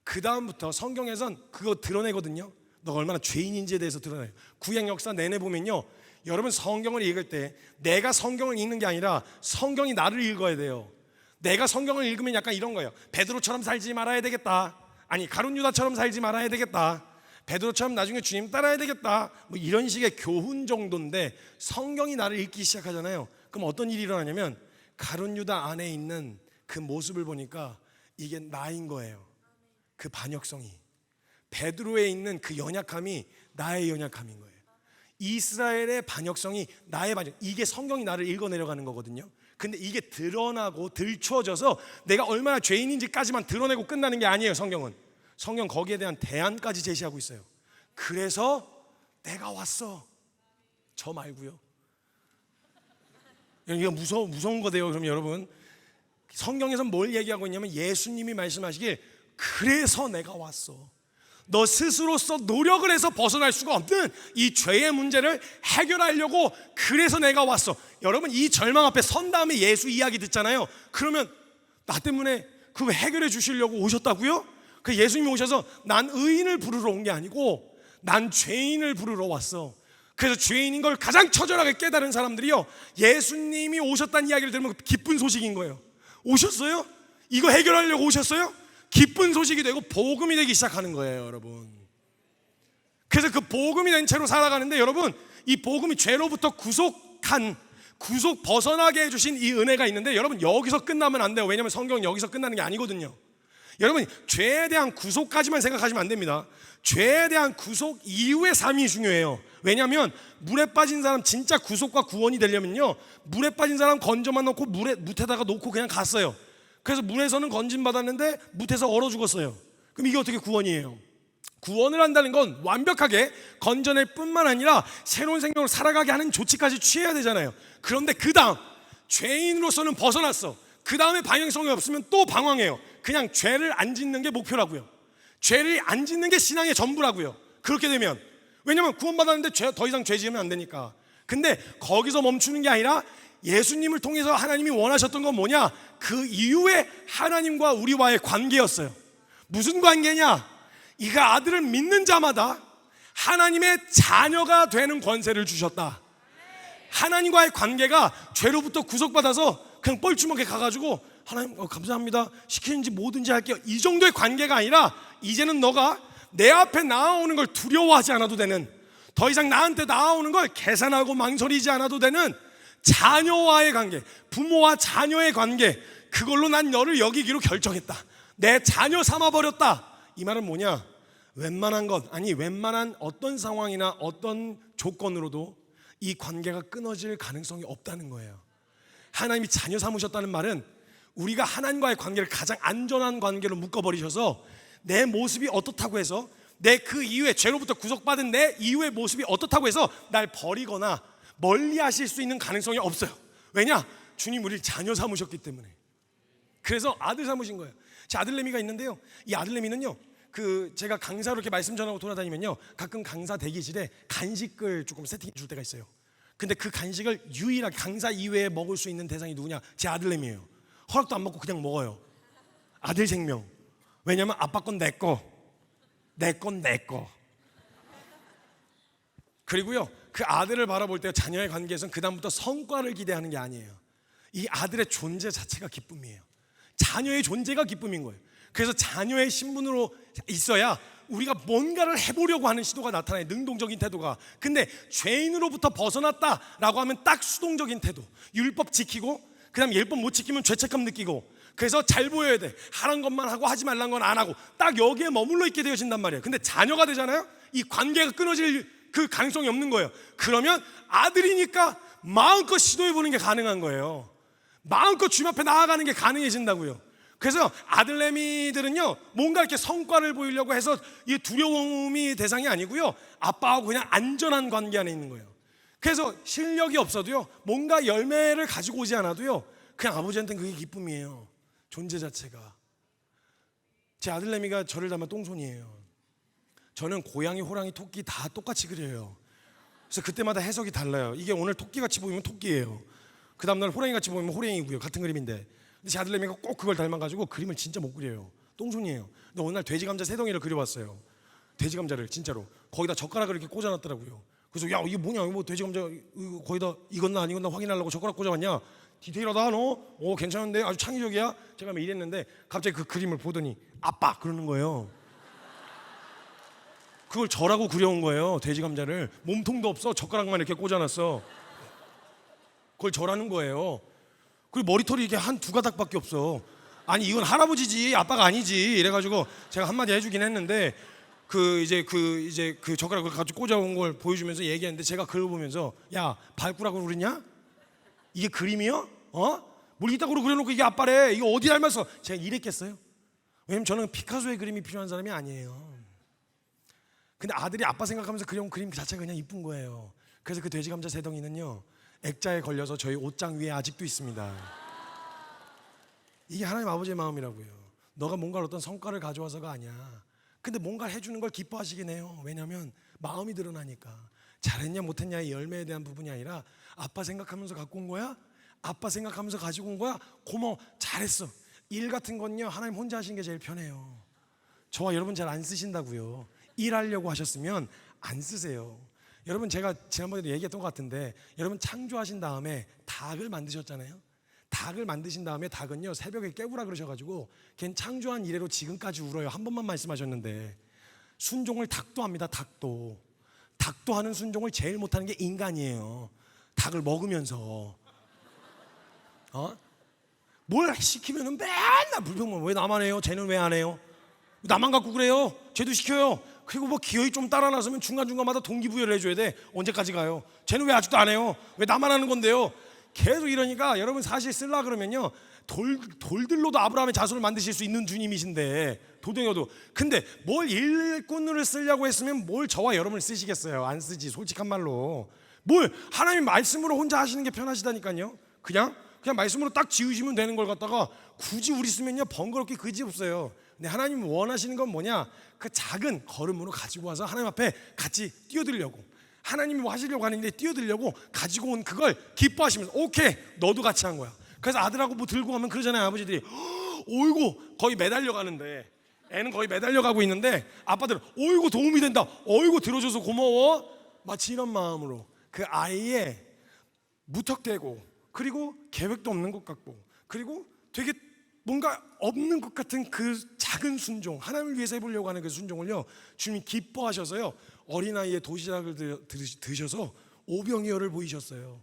그 다음부터 성경에선 그거 드러내거든요. 너가 얼마나 죄인인지에 대해서 드러내요. 구약 역사 내내 보면요, 여러분 성경을 읽을 때 내가 성경을 읽는 게 아니라 성경이 나를 읽어야 돼요. 내가 성경을 읽으면 약간 이런 거예요. 베드로처럼 살지 말아야 되겠다. 아니 가룟 유다처럼 살지 말아야 되겠다. 베드로처럼 나중에 주님 따라야 되겠다. 뭐 이런 식의 교훈 정도인데 성경이 나를 읽기 시작하잖아요. 그럼 어떤 일이 일어나냐면 가룟 유다 안에 있는 그 모습을 보니까 이게 나인 거예요. 그 반역성이, 베드로에 있는 그 연약함이 나의 연약함인 거예요. 이스라엘의 반역성이 나의 반역, 이게 성경이 나를 읽어내려가는 거거든요. 근데 이게 드러나고 들춰져서 내가 얼마나 죄인인지까지만 드러내고 끝나는 게 아니에요. 성경 거기에 대한 대안까지 제시하고 있어요. 그래서 내가 왔어. 저 말고요. 이거 무서운 거대요. 그럼 여러분, 성경에서 뭘 얘기하고 있냐면 예수님이 말씀하시길 그래서 내가 왔어. 너 스스로서 노력을 해서 벗어날 수가 없는 이 죄의 문제를 해결하려고 그래서 내가 왔어. 여러분, 이 절망 앞에 선 다음에 예수 이야기 듣잖아요. 그러면 나 때문에 그거 해결해 주시려고 오셨다고요? 그 예수님이 오셔서 난 의인을 부르러 온 게 아니고 난 죄인을 부르러 왔어. 그래서 죄인인 걸 가장 처절하게 깨달은 사람들이요, 예수님이 오셨다는 이야기를 들으면 기쁜 소식인 거예요. 오셨어요? 이거 해결하려고 오셨어요? 기쁜 소식이 되고 복음이 되기 시작하는 거예요, 여러분. 그래서 그 복음이 된 채로 살아가는데 여러분, 이 복음이 죄로부터 구속 벗어나게 해주신 이 은혜가 있는데 여러분, 여기서 끝나면 안 돼요. 왜냐하면 성경은 여기서 끝나는 게 아니거든요. 여러분, 죄에 대한 구속까지만 생각하시면 안 됩니다. 죄에 대한 구속 이후의 삶이 중요해요. 왜냐하면 물에 빠진 사람 진짜 구속과 구원이 되려면요, 물에 빠진 사람 건져만 놓고 묻에다가 놓고 그냥 갔어요. 그래서 물에서는 건짐받았는데 묻에서 얼어 죽었어요. 그럼 이게 어떻게 구원이에요? 구원을 한다는 건 완벽하게 건져낼 뿐만 아니라 새로운 생명을 살아가게 하는 조치까지 취해야 되잖아요. 그런데 그 다음 죄인으로서는 벗어났어. 그 다음에 방향성이 없으면 또 방황해요. 그냥 죄를 안 짓는 게 목표라고요. 죄를 안 짓는 게 신앙의 전부라고요. 그렇게 되면, 왜냐면 구원받았는데 더 이상 죄 지으면 안 되니까. 근데 거기서 멈추는 게 아니라 예수님을 통해서 하나님이 원하셨던 건 뭐냐? 그 이후에 하나님과 우리와의 관계였어요. 무슨 관계냐? 이가 아들을 믿는 자마다 하나님의 자녀가 되는 권세를 주셨다. 하나님과의 관계가 죄로부터 구속받아서 그냥 뻘쭘하게 가가지고 하나님 감사합니다, 시키는지 뭐든지 할게요, 이 정도의 관계가 아니라 이제는 너가 내 앞에 나아오는 걸 두려워하지 않아도 되는, 더 이상 나한테 나아오는 걸 계산하고 망설이지 않아도 되는 자녀와의 관계, 부모와 자녀의 관계, 그걸로 난 너를 여기기로 결정했다. 내 자녀 삼아버렸다. 이 말은 뭐냐? 웬만한 어떤 상황이나 어떤 조건으로도 이 관계가 끊어질 가능성이 없다는 거예요. 하나님이 자녀 삼으셨다는 말은 우리가 하나님과의 관계를 가장 안전한 관계로 묶어버리셔서 내 모습이 어떻다고 해서, 내 그 이후에 죄로부터 구속받은 내 이후의 모습이 어떻다고 해서 날 버리거나 멀리 하실 수 있는 가능성이 없어요. 왜냐? 주님 우리를 자녀 삼으셨기 때문에. 그래서 아들 삼으신 거예요. 제 아들내미가 있는데요, 이 아들내미는요, 제가 강사로 이렇게 말씀 전하고 돌아다니면요, 가끔 강사 대기실에 간식을 조금 세팅해 줄 때가 있어요. 근데 그 간식을 유일하게 강사 이외에 먹을 수 있는 대상이 누구냐? 제 아들내미예요. 허락도 안 먹고 그냥 먹어요. 아들 생명. 왜냐면 아빠 건 내 거, 내 건 내 거. 그리고요, 그 아들을 바라볼 때 자녀의 관계에서는 그 다음부터 성과를 기대하는 게 아니에요. 이 아들의 존재 자체가 기쁨이에요. 자녀의 존재가 기쁨인 거예요. 그래서 자녀의 신분으로 있어야 우리가 뭔가를 해보려고 하는 시도가 나타나요. 능동적인 태도가. 근데 죄인으로부터 벗어났다라고 하면 딱 수동적인 태도. 율법 지키고 그 다음 율법 못 지키면 죄책감 느끼고, 그래서 잘 보여야 돼. 하라는 것만 하고 하지 말라는 건 안 하고 딱 여기에 머물러 있게 되어진단 말이에요. 근데 자녀가 되잖아요. 이 관계가 끊어질 그 가능성이 없는 거예요. 그러면 아들이니까 마음껏 시도해보는 게 가능한 거예요. 마음껏 주님 앞에 나아가는 게 가능해진다고요. 그래서 아들내미들은요, 뭔가 이렇게 성과를 보이려고 해서 이 두려움이 대상이 아니고요, 아빠하고 그냥 안전한 관계 안에 있는 거예요. 그래서 실력이 없어도요, 뭔가 열매를 가지고 오지 않아도요, 그냥 아버지한테는 그게 기쁨이에요. 존재 자체가. 제 아들내미가 저를 닮은 똥손이에요. 저는 고양이, 호랑이, 토끼 다 똑같이 그려요. 그래서 그때마다 해석이 달라요. 이게 오늘 토끼같이 보이면 토끼예요. 그 다음날 호랑이같이 보이면 호랑이고요. 같은 그림인데. 근데 제 아들내미가 꼭 그걸 닮아가지고 그림을 진짜 못 그려요. 똥손이에요. 근데 어느 날 돼지 감자 3덩이를 그려봤어요. 돼지 감자를 진짜로 거기다 젓가락을 이렇게 꽂아놨더라고요. 그래서 야, 이게 뭐냐, 뭐 돼지 감자 거기다 익었나 안 익었나 확인하려고 젓가락 꽂아봤냐? 디테일하다 너. 괜찮은데 아주 창의적이야. 제가 막 이랬는데 갑자기 그 그림을 보더니 아빠 그러는 거예요. 그걸 저라고 그려온 거예요. 돼지 감자를. 몸통도 없어. 젓가락만 이렇게 꽂아놨어. 그걸 저라는 거예요. 그리고 머리털이 이게 한 2가닥밖에 없어. 아니 이건 할아버지지 아빠가 아니지. 이래가지고 제가 한마디 해주긴 했는데 그 젓가락을 가지고 꽂아온 걸 보여주면서 얘기했는데, 제가 그걸 보면서 야, 발꾸락으로 그랬냐? 이게 그림이요? 뭘 이따구로 그려놓고 이게 아빠래. 이거 어디 닮았어? 제가 이랬겠어요? 왜냐면 저는 피카소의 그림이 필요한 사람이 아니에요. 근데 아들이 아빠 생각하면서 그려온 그림 자체가 그냥 이쁜 거예요. 그래서 그 돼지 감자 3덩이는요, 액자에 걸려서 저희 옷장 위에 아직도 있습니다. 이게 하나님 아버지의 마음이라고요. 너가 뭔가 어떤 성과를 가져와서가 아니야. 근데 뭔가 해주는 걸 기뻐하시긴 해요. 왜냐하면 마음이 드러나니까. 잘했냐 못했냐의 열매에 대한 부분이 아니라 아빠 생각하면서 갖고 온 거야? 아빠 생각하면서 가지고 온 거야? 고마워, 잘했어. 일 같은 건요, 하나님 혼자 하시는 게 제일 편해요. 저와 여러분 잘 안 쓰신다고요. 일하려고 하셨으면 안 쓰세요. 여러분, 제가 지난번에도 얘기했던 것 같은데, 여러분 창조하신 다음에 닭을 만드셨잖아요. 닭을 만드신 다음에 닭은요, 새벽에 깨우라 그러셔가지고 걔는 창조한 이래로 지금까지 울어요. 한 번만 말씀하셨는데, 순종을 닭도 합니다. 닭도 하는 순종을 제일 못하는 게 인간이에요. 닭을 먹으면서 뭘 시키면은 맨날 불평만. 왜 나만 해요? 쟤는 왜 안 해요? 나만 갖고 그래요? 쟤도 시켜요. 그리고 뭐 기어이 좀 따라 나서면 중간중간마다 동기부여를 해줘야 돼. 언제까지 가요? 쟤는 왜 아직도 안 해요? 왜 나만 하는 건데요? 계속 이러니까 여러분, 사실 쓸라 그러면요, 돌들로도 아브라함의 자손을 만드실 수 있는 주님이신데, 도댕여도. 근데 뭘 일꾼으로 쓰려고 했으면 뭘 저와 여러분을 쓰시겠어요? 안 쓰지, 솔직한 말로. 뭘 하나님 말씀으로 혼자 하시는 게 편하시다니까요. 그냥 말씀으로 딱 지으시면 되는 걸 갖다가 굳이 우리 쓰면요, 번거롭게 그지없어요. 근데 하나님 원하시는 건 뭐냐? 그 작은 걸음으로 가지고 와서 하나님 앞에 같이 뛰어들려고, 하나님이 뭐 하시려고 하는데 뛰어들려고 가지고 온 그걸 기뻐하시면서, 오케이, 너도 같이 한 거야. 그래서 아들하고 뭐 들고 가면 그러잖아요. 아버지들이 어이구 거의 매달려 가는데, 애는 거의 매달려 가고 있는데 아빠들은 어이구 도움이 된다, 어이구 들어줘서 고마워, 마치 이런 마음으로 그 아이의 무턱대고, 그리고 계획도 없는 것 같고, 그리고 되게 뭔가 없는 것 같은 그 작은 순종, 하나님을 위해서 해보려고 하는 그 순종을요, 주님이 기뻐하셔서요, 어린아이의 도시락을 드셔서 오병이어를 보이셨어요.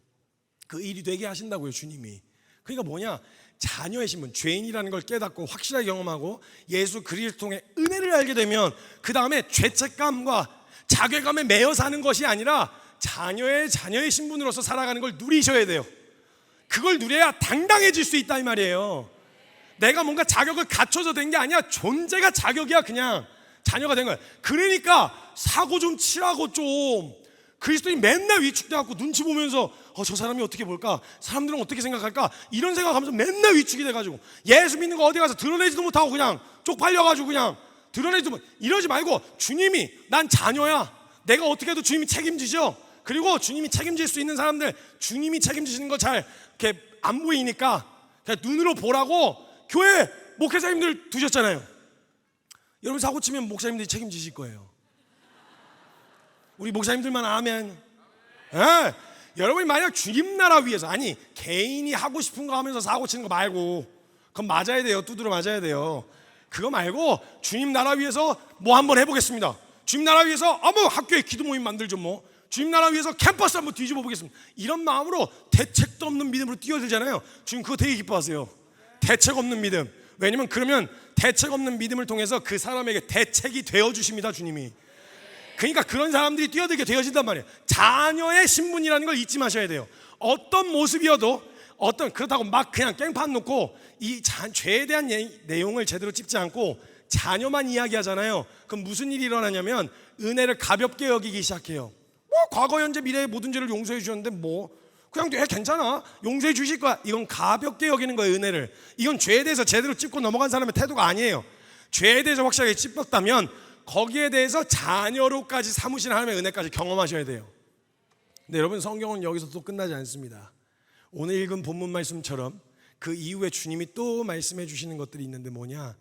그 일이 되게 하신다고요, 주님이. 그러니까 뭐냐? 자녀의 신분, 죄인이라는 걸 깨닫고 확실하게 경험하고 예수 그리스도를 통해 은혜를 알게 되면, 그 다음에 죄책감과 자괴감에 매여 사는 것이 아니라 자녀의 신분으로서 살아가는 걸 누리셔야 돼요. 그걸 누려야 당당해질 수 있다 이 말이에요. 내가 뭔가 자격을 갖춰서 된 게 아니야. 존재가 자격이야. 그냥 자녀가 된 거야. 그러니까 사고 좀 치라고. 좀 그리스도인 맨날 위축돼갖고 눈치 보면서 저 사람이 어떻게 볼까, 사람들은 어떻게 생각할까, 이런 생각하면서 맨날 위축이 돼가지고 예수 믿는 거 어디 가서 드러내지도 못하고 그냥 쪽팔려가지고 그냥 드러내지 뭐 이러지 말고 주님이 난 자녀야. 내가 어떻게 해도 주님이 책임지죠. 그리고 주님이 책임질 수 있는 사람들 주님이 책임지시는 거 잘 이렇게 안 보이니까 그냥 눈으로 보라고 교회 목회자님들 두셨잖아요. 여러분 사고 치면 목사님들이 책임지실 거예요. 우리 목사님들만 아멘. 예. 여러분이 만약 주님 나라 위해서 아니 개인이 하고 싶은 거 하면서 사고 치는 거 말고 그건 맞아야 돼요. 두드러 맞아야 돼요. 그거 말고 주님 나라 위해서 뭐 한번 해보겠습니다. 주님 나라 위해서 뭐 학교에 기도 모임 만들죠 뭐. 주님 나라 위해서 캠퍼스 한번 뒤집어 보겠습니다. 이런 마음으로 대책도 없는 믿음으로 뛰어들잖아요. 주님 그거 되게 기뻐하세요. 대책 없는 믿음. 왜냐면 그러면 대책 없는 믿음을 통해서 그 사람에게 대책이 되어 주십니다. 주님이. 그러니까 그런 사람들이 뛰어들게 되어진단 말이에요. 자녀의 신분이라는 걸 잊지 마셔야 돼요. 어떤 모습이어도 그렇다고 막 그냥 깽판 놓고 이 죄에 대한 내용을 제대로 찝지 않고 자녀만 이야기하잖아요. 그럼 무슨 일이 일어나냐면 은혜를 가볍게 여기기 시작해요. 뭐 과거 현재 미래의 모든 죄를 용서해 주셨는데 뭐 그냥 괜찮아 용서해 주실 거야. 이건 가볍게 여기는 거예요. 은혜를. 이건 죄에 대해서 제대로 찝고 넘어간 사람의 태도가 아니에요. 죄에 대해서 확실하게 찝었다면 거기에 대해서 자녀로까지 삼으시는 하나님의 은혜까지 경험하셔야 돼요. 근데 여러분 성경은 여기서 또 끝나지 않습니다. 오늘 읽은 본문 말씀처럼 그 이후에 주님이 또 말씀해 주시는 것들이 있는데 뭐냐,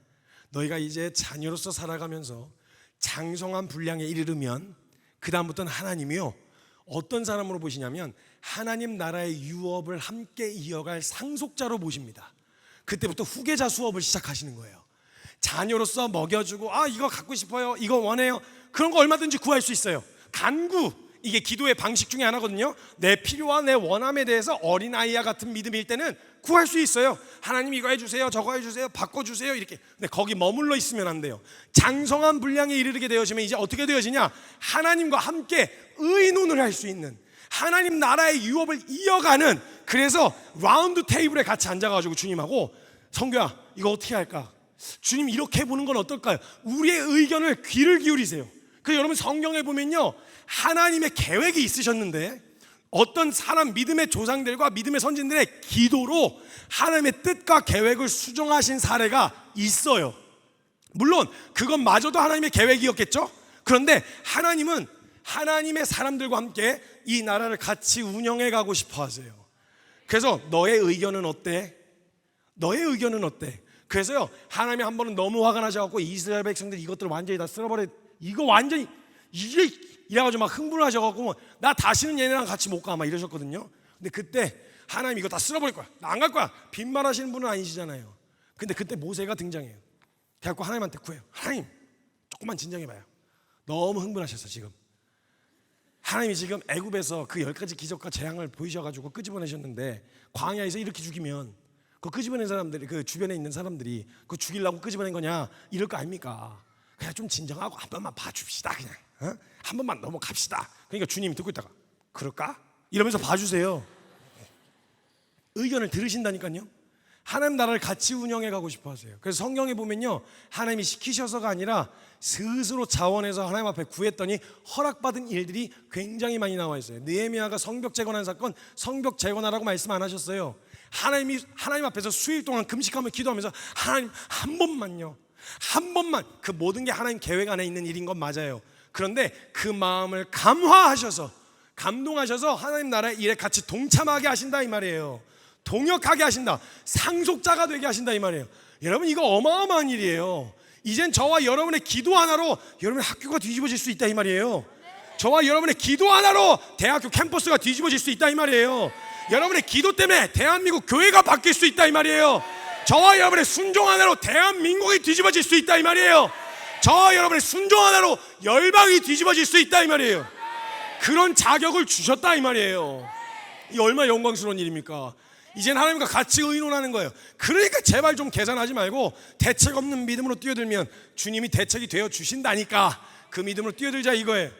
너희가 이제 자녀로서 살아가면서 장성한 분량에 이르르면 그 다음부터는 하나님이요 어떤 사람으로 보시냐면 하나님 나라의 유업을 함께 이어갈 상속자로 보십니다. 그때부터 후계자 수업을 시작하시는 거예요. 자녀로서 먹여주고 이거 갖고 싶어요, 이거 원해요, 그런 거 얼마든지 구할 수 있어요. 간구, 이게 기도의 방식 중에 하나거든요. 내 필요와 내 원함에 대해서 어린아이와 같은 믿음일 때는 구할 수 있어요. 하나님 이거 해주세요, 저거 해주세요, 바꿔주세요, 이렇게. 근데 거기 머물러 있으면 안 돼요. 장성한 분량에 이르게 되어지면 이제 어떻게 되어지냐, 하나님과 함께 의논을 할 수 있는, 하나님 나라의 유업을 이어가는, 그래서 라운드 테이블에 같이 앉아가지고 주님하고, 성규야 이거 어떻게 할까, 주님 이렇게 해보는 건 어떨까요? 우리의 의견을 귀를 기울이세요. 그래서 여러분 성경에 보면요 하나님의 계획이 있으셨는데 어떤 사람 믿음의 조상들과 믿음의 선진들의 기도로 하나님의 뜻과 계획을 수정하신 사례가 있어요. 물론 그것마저도 하나님의 계획이었겠죠. 그런데 하나님은 하나님의 사람들과 함께 이 나라를 같이 운영해 가고 싶어 하세요. 그래서 너의 의견은 어때? 너의 의견은 어때? 그래서요 하나님이 한 번은 너무 화가 나셔갖고 이스라엘 백성들이 이것들을 완전히 다 쓸어버려, 이거 완전히 이게 이래가지고 막 흥분하셔갖고 나 다시는 얘네랑 같이 못 가 막 이러셨거든요. 근데 그때 하나님 이거 다 쓸어버릴 거야, 나 안 갈 거야, 빈말하시는 분은 아니시잖아요. 근데 그때 모세가 등장해요. 그래갖고 하나님한테 구해요. 하나님 조금만 진정해봐요. 너무 흥분하셨어 지금. 하나님이 지금 애굽에서 그 10가지 기적과 재앙을 보이셔가지고 끄집어내셨는데 광야에서 이렇게 죽이면 그 끄집어낸 사람들이, 그 주변에 있는 사람들이 그 죽이려고 끄집어낸 거냐 이럴 거 아닙니까? 그냥 좀 진정하고 한 번만 봐줍시다. 그냥 한 번만 넘어갑시다. 그러니까 주님이 듣고 있다가 그럴까? 이러면서 봐주세요. 의견을 들으신다니까요. 하나님 나라를 같이 운영해 가고 싶어 하세요. 그래서 성경에 보면요 하나님이 시키셔서가 아니라 스스로 자원해서 하나님 앞에 구했더니 허락받은 일들이 굉장히 많이 나와 있어요. 느헤미야가 성벽 재건한 사건, 성벽 재건하라고 말씀 안 하셨어요. 하나님 앞에서 수일 동안 금식하며 기도하면서 하나님 한 번만요, 한 번만. 그 모든 게 하나님 계획 안에 있는 일인 건 맞아요. 그런데 그 마음을 감화하셔서, 감동하셔서 하나님 나라의 일에 같이 동참하게 하신다 이 말이에요. 동역하게 하신다, 상속자가 되게 하신다 이 말이에요. 여러분 이거 어마어마한 일이에요. 이젠 저와 여러분의 기도 하나로 여러분의 학교가 뒤집어질 수 있다 이 말이에요. 저와 여러분의 기도 하나로 대학교 캠퍼스가 뒤집어질 수 있다 이 말이에요. 여러분의 기도 때문에 대한민국 교회가 바뀔 수 있다 이 말이에요. 저와 여러분의 순종 하나로 대한민국이 뒤집어질 수 있다 이 말이에요. 저와 여러분의 순종 하나로 열방이 뒤집어질 수 있다 이 말이에요. 그런 자격을 주셨다 이 말이에요. 이 얼마나 영광스러운 일입니까? 이젠 하나님과 같이 의논하는 거예요. 그러니까 제발 좀 계산하지 말고 대책 없는 믿음으로 뛰어들면 주님이 대책이 되어 주신다니까 그 믿음으로 뛰어들자 이거예요.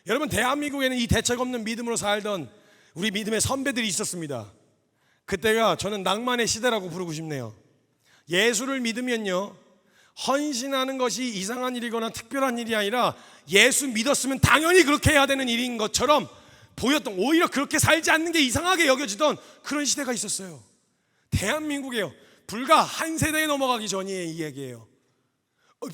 여러분 대한민국에는 이 대책 없는 믿음으로 살던 우리 믿음의 선배들이 있었습니다. 그때가 저는 낭만의 시대라고 부르고 싶네요. 예수를 믿으면요 헌신하는 것이 이상한 일이거나 특별한 일이 아니라 예수 믿었으면 당연히 그렇게 해야 되는 일인 것처럼 보였던, 오히려 그렇게 살지 않는 게 이상하게 여겨지던 그런 시대가 있었어요. 대한민국에요. 불과 한 세대에 넘어가기 전이에요. 이 얘기예요.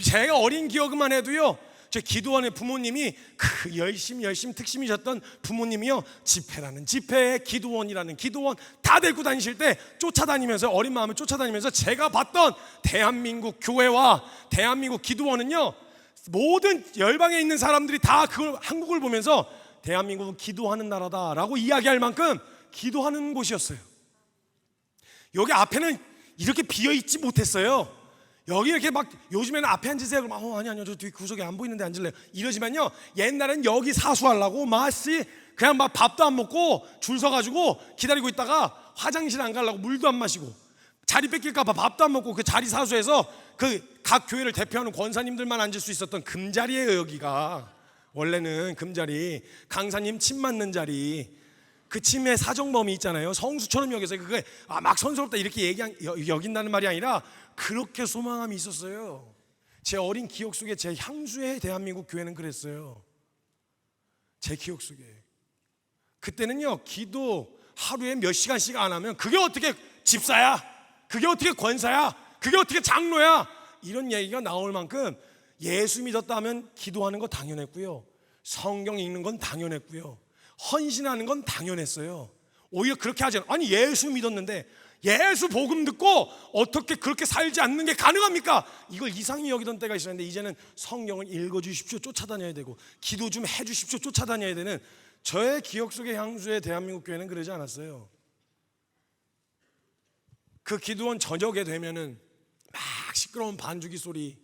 제가 어린 기억만 해도요, 제 기도원의 부모님이 그 열심히 특심이셨던 부모님이요, 집회라는 집회, 기도원이라는 기도원 다 데리고 다니실 때 쫓아다니면서, 어린 마음에 쫓아다니면서 제가 봤던 대한민국 교회와 대한민국 기도원은요, 모든 열방에 있는 사람들이 다 그걸, 한국을 보면서 대한민국은 기도하는 나라다라고 이야기할 만큼 기도하는 곳이었어요. 여기 앞에는 이렇게 비어있지 못했어요. 여기 이렇게 막 요즘에는 앞에 앉으세요. 그럼 아니 저 뒤 구석에 안 보이는데 앉을래요. 이러지만요, 옛날엔 여기 사수하려고 마씨 그냥 막 밥도 안 먹고 줄 서가지고 기다리고 있다가 화장실 안 가려고 물도 안 마시고 자리 뺏길까봐 밥도 안 먹고 그 자리 사수해서 그 각 교회를 대표하는 권사님들만 앉을 수 있었던 금자리예요. 여기가 원래는 금자리, 강사님 침 맞는 자리, 그 침에 사정범위 있잖아요. 성수처럼 여기서 그게 막 선스럽다 이렇게 여긴다는 말이 아니라 그렇게 소망함이 있었어요. 제 어린 기억 속에 제 향수의 대한민국 교회는 그랬어요. 제 기억 속에. 그때는요, 기도 하루에 몇 시간씩 안 하면 그게 어떻게 집사야, 그게 어떻게 권사야, 그게 어떻게 장로야, 이런 얘기가 나올 만큼 예수 믿었다 하면 기도하는 거 당연했고요, 성경 읽는 건 당연했고요, 헌신하는 건 당연했어요. 오히려 그렇게 하지 않아요. 아니 예수 믿었는데 예수 복음 듣고 어떻게 그렇게 살지 않는 게 가능합니까? 이걸 이상히 여기던 때가 있었는데, 이제는 성경을 읽어주십시오, 쫓아다녀야 되고 기도 좀 해주십시오, 쫓아다녀야 되는 저의 기억 속의 향수의 대한민국 교회는 그러지 않았어요. 그 기도원 저녁에 되면은 막 시끄러운 반주기 소리,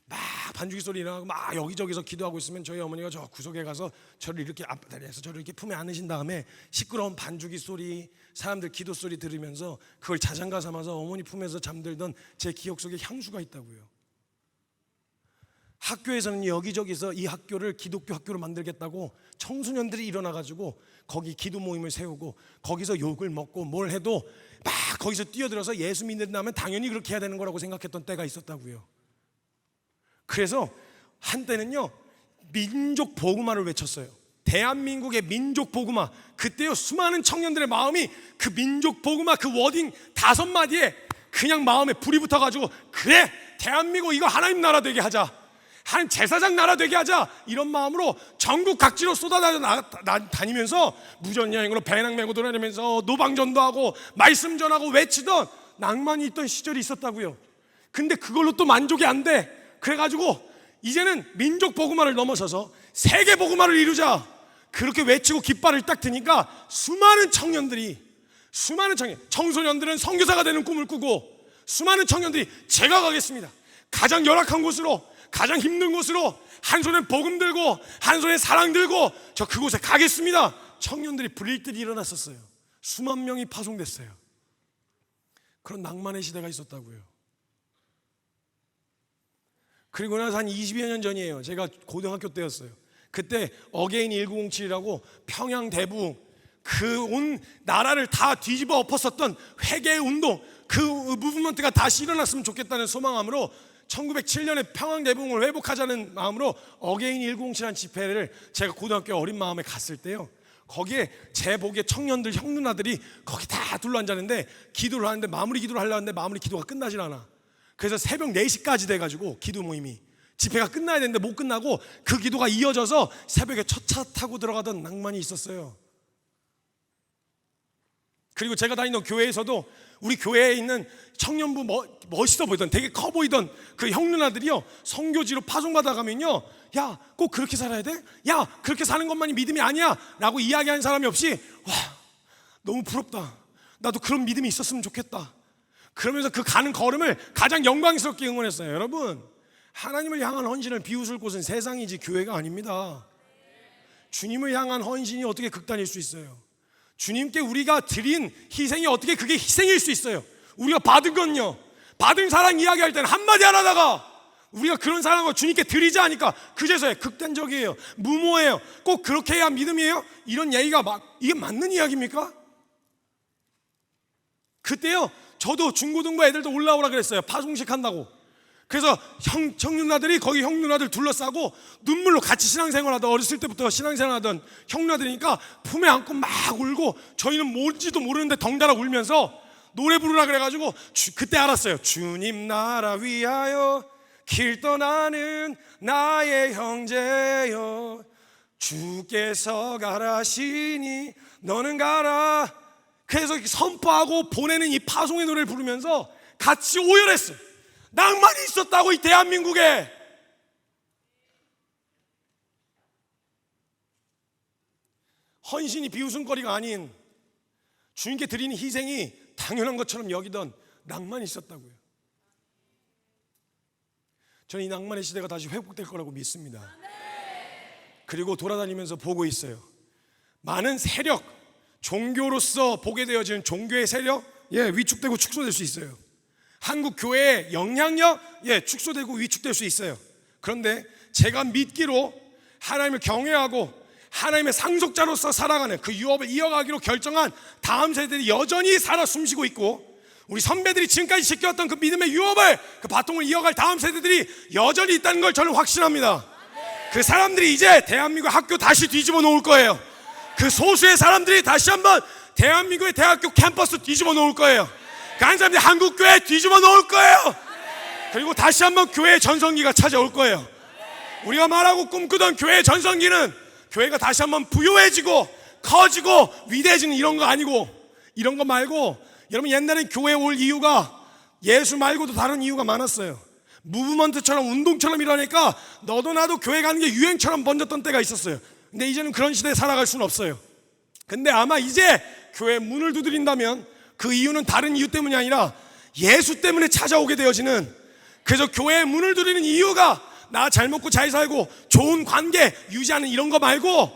막 반주기 소리 나고 막 여기저기서 기도하고 있으면 저희 어머니가 저 구석에 가서 저를 이렇게 앞다리에서 저를 이렇게 품에 안으신 다음에 시끄러운 반주기 소리, 사람들 기도 소리 들으면서 그걸 자장가 삼아서 어머니 품에서 잠들던 제 기억 속에 향수가 있다고요. 학교에서는 여기저기서 이 학교를 기독교 학교로 만들겠다고 청소년들이 일어나가지고 거기 기도 모임을 세우고 거기서 욕을 먹고 뭘 해도 막 거기서 뛰어들어서 예수 믿는다면 당연히 그렇게 해야 되는 거라고 생각했던 때가 있었다고요. 그래서 한때는요, 민족 복음화를 외쳤어요. 대한민국의 민족 복음화. 그때요, 수많은 청년들의 마음이 그 민족 복음화 그 워딩 5마디에 그냥 마음에 불이 붙어가지고, 그래 대한민국 이거 하나님 나라 되게 하자, 하나님 제사장 나라 되게 하자, 이런 마음으로 전국 각지로 쏟아다니면서 무전여행으로 배낭 메고 돌아다니면서 노방전도 하고 말씀 전하고 외치던 낭만이 있던 시절이 있었다고요. 근데 그걸로 또 만족이 안 돼. 그래가지고 이제는 민족 복음화를 넘어서서 세계 복음화를 이루자, 그렇게 외치고 깃발을 딱 드니까 수많은 청소년들은 선교사가 되는 꿈을 꾸고, 수많은 청년들이 제가 가겠습니다, 가장 열악한 곳으로, 가장 힘든 곳으로, 한 손에 복음 들고 한 손에 사랑 들고 저 그곳에 가겠습니다. 청년들이 불일들이 일어났었어요. 수만 명이 파송됐어요. 그런 낭만의 시대가 있었다고요. 그리고 나서 한 20여 년 전이에요. 제가 고등학교 때였어요. 그때 어게인 1907이라고 평양 대부 그 온 나라를 다 뒤집어 엎었었던 회개 운동, 그 무브먼트가 다시 일어났으면 좋겠다는 소망함으로 1907년에 평양 대붕을 회복하자는 마음으로 어게인 1907이라는 집회를 제가 고등학교 어린 마음에 갔을 때요, 거기에 제 보기에 청년들, 형 누나들이 거기 다 둘러앉았는데 기도를 하는데, 마무리 기도를 하려고 하는데 마무리 기도가 끝나질 않아. 그래서 새벽 4시까지 돼가지고 기도 모임이, 집회가 끝나야 되는데 못 끝나고 그 기도가 이어져서 새벽에 첫 차 타고 들어가던 낭만이 있었어요. 그리고 제가 다니던 교회에서도 우리 교회에 있는 청년부 멋있어 보이던, 되게 커 보이던 그 형 누나들이요, 선교지로 파송받아 가면요, 야 꼭 그렇게 살아야 돼? 야 그렇게 사는 것만이 믿음이 아니야 라고 이야기하는 사람이 없이, 와 너무 부럽다, 나도 그런 믿음이 있었으면 좋겠다, 그러면서 그 가는 걸음을 가장 영광스럽게 응원했어요. 여러분, 하나님을 향한 헌신을 비웃을 곳은 세상이지 교회가 아닙니다. 주님을 향한 헌신이 어떻게 극단일 수 있어요? 주님께 우리가 드린 희생이 어떻게 그게 희생일 수 있어요? 우리가 받은 건요, 받은 사랑 이야기할 때는 한마디 안 하다가 우리가 그런 사랑을 주님께 드리자 하니까 그제서야 극단적이에요, 무모해요, 꼭 그렇게 해야 믿음이에요? 이런 얘기가 이게 맞는 이야기입니까? 그때요, 저도 중고등부 애들도 올라오라 그랬어요. 파송식 한다고. 그래서 형 누나들이 거기 형 누나들 둘러싸고 눈물로 같이 신앙생활하던, 어렸을 때부터 신앙생활하던 형 누나들이니까 품에 안고 막 울고, 저희는 뭔지도 모르는데 덩달아 울면서 노래 부르라 그래가지고 그때 알았어요. 주님 나라 위하여 길 떠나는 나의 형제여, 주께서 가라시니 너는 가라. 그래서 선포하고 보내는 이 파송의 노래를 부르면서 같이 오열했어요. 낭만이 있었다고, 이 대한민국에. 헌신이 비웃음거리가 아닌 주님께 드리는 희생이 당연한 것처럼 여기던 낭만이 있었다고요. 저는 이 낭만의 시대가 다시 회복될 거라고 믿습니다. 그리고 돌아다니면서 보고 있어요. 많은 세력, 종교로서 보게 되어지는 종교의 세력, 위축되고 축소될 수 있어요. 한국 교회의 영향력, 축소되고 위축될 수 있어요. 그런데 제가 믿기로 하나님을 경외하고 하나님의 상속자로서 살아가는 그 유업을 이어가기로 결정한 다음 세대들이 여전히 살아 숨쉬고 있고, 우리 선배들이 지금까지 지켜왔던 그 믿음의 유업을, 그 바통을 이어갈 다음 세대들이 여전히 있다는 걸 저는 확신합니다. 그 사람들이 이제 대한민국 학교 다시 뒤집어 놓을 거예요. 그 소수의 사람들이 다시 한번 대한민국의 대학교 캠퍼스 뒤집어 놓을 거예요. 그 한 사람들이 한국교회 뒤집어 놓을 거예요. 그리고 다시 한번 교회의 전성기가 찾아올 거예요. 우리가 말하고 꿈꾸던 교회의 전성기는 교회가 다시 한번 부유해지고 커지고 위대해지는 이런 거 아니고, 이런 거 말고, 여러분 옛날엔 교회에 올 이유가 예수 말고도 다른 이유가 많았어요. 무브먼트처럼 운동처럼 이러니까 너도 나도 교회 가는 게 유행처럼 번졌던 때가 있었어요. 근데 이제는 그런 시대에 살아갈 수는 없어요. 근데 아마 이제 교회 문을 두드린다면 그 이유는 다른 이유 때문이 아니라 예수 때문에 찾아오게 되어지는, 그래서 교회에 문을 두드리는 이유가 나 잘 먹고 잘 살고 좋은 관계 유지하는 이런 거 말고,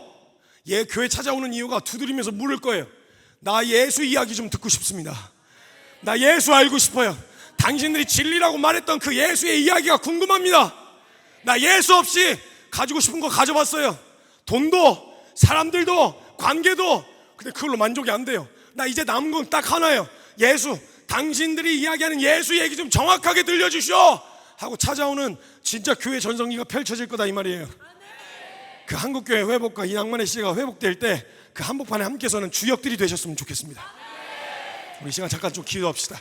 교회 찾아오는 이유가 두드리면서 물을 거예요. 나 예수 이야기 좀 듣고 싶습니다. 나 예수 알고 싶어요. 당신들이 진리라고 말했던 그 예수의 이야기가 궁금합니다. 나 예수 없이 가지고 싶은 거 가져봤어요. 돈도 사람들도 관계도. 근데 그걸로 만족이 안 돼요. 나 이제 남은 건 딱 하나예요. 예수. 당신들이 이야기하는 예수 얘기 좀 정확하게 들려주시오 하고 찾아오는 진짜 교회 전성기가 펼쳐질 거다 이 말이에요. 그 한국교회 회복과 이 낭만의 시대가 회복될 때 그 한복판에 함께 서는 주역들이 되셨으면 좋겠습니다. 우리 시간 잠깐 좀 기도합시다.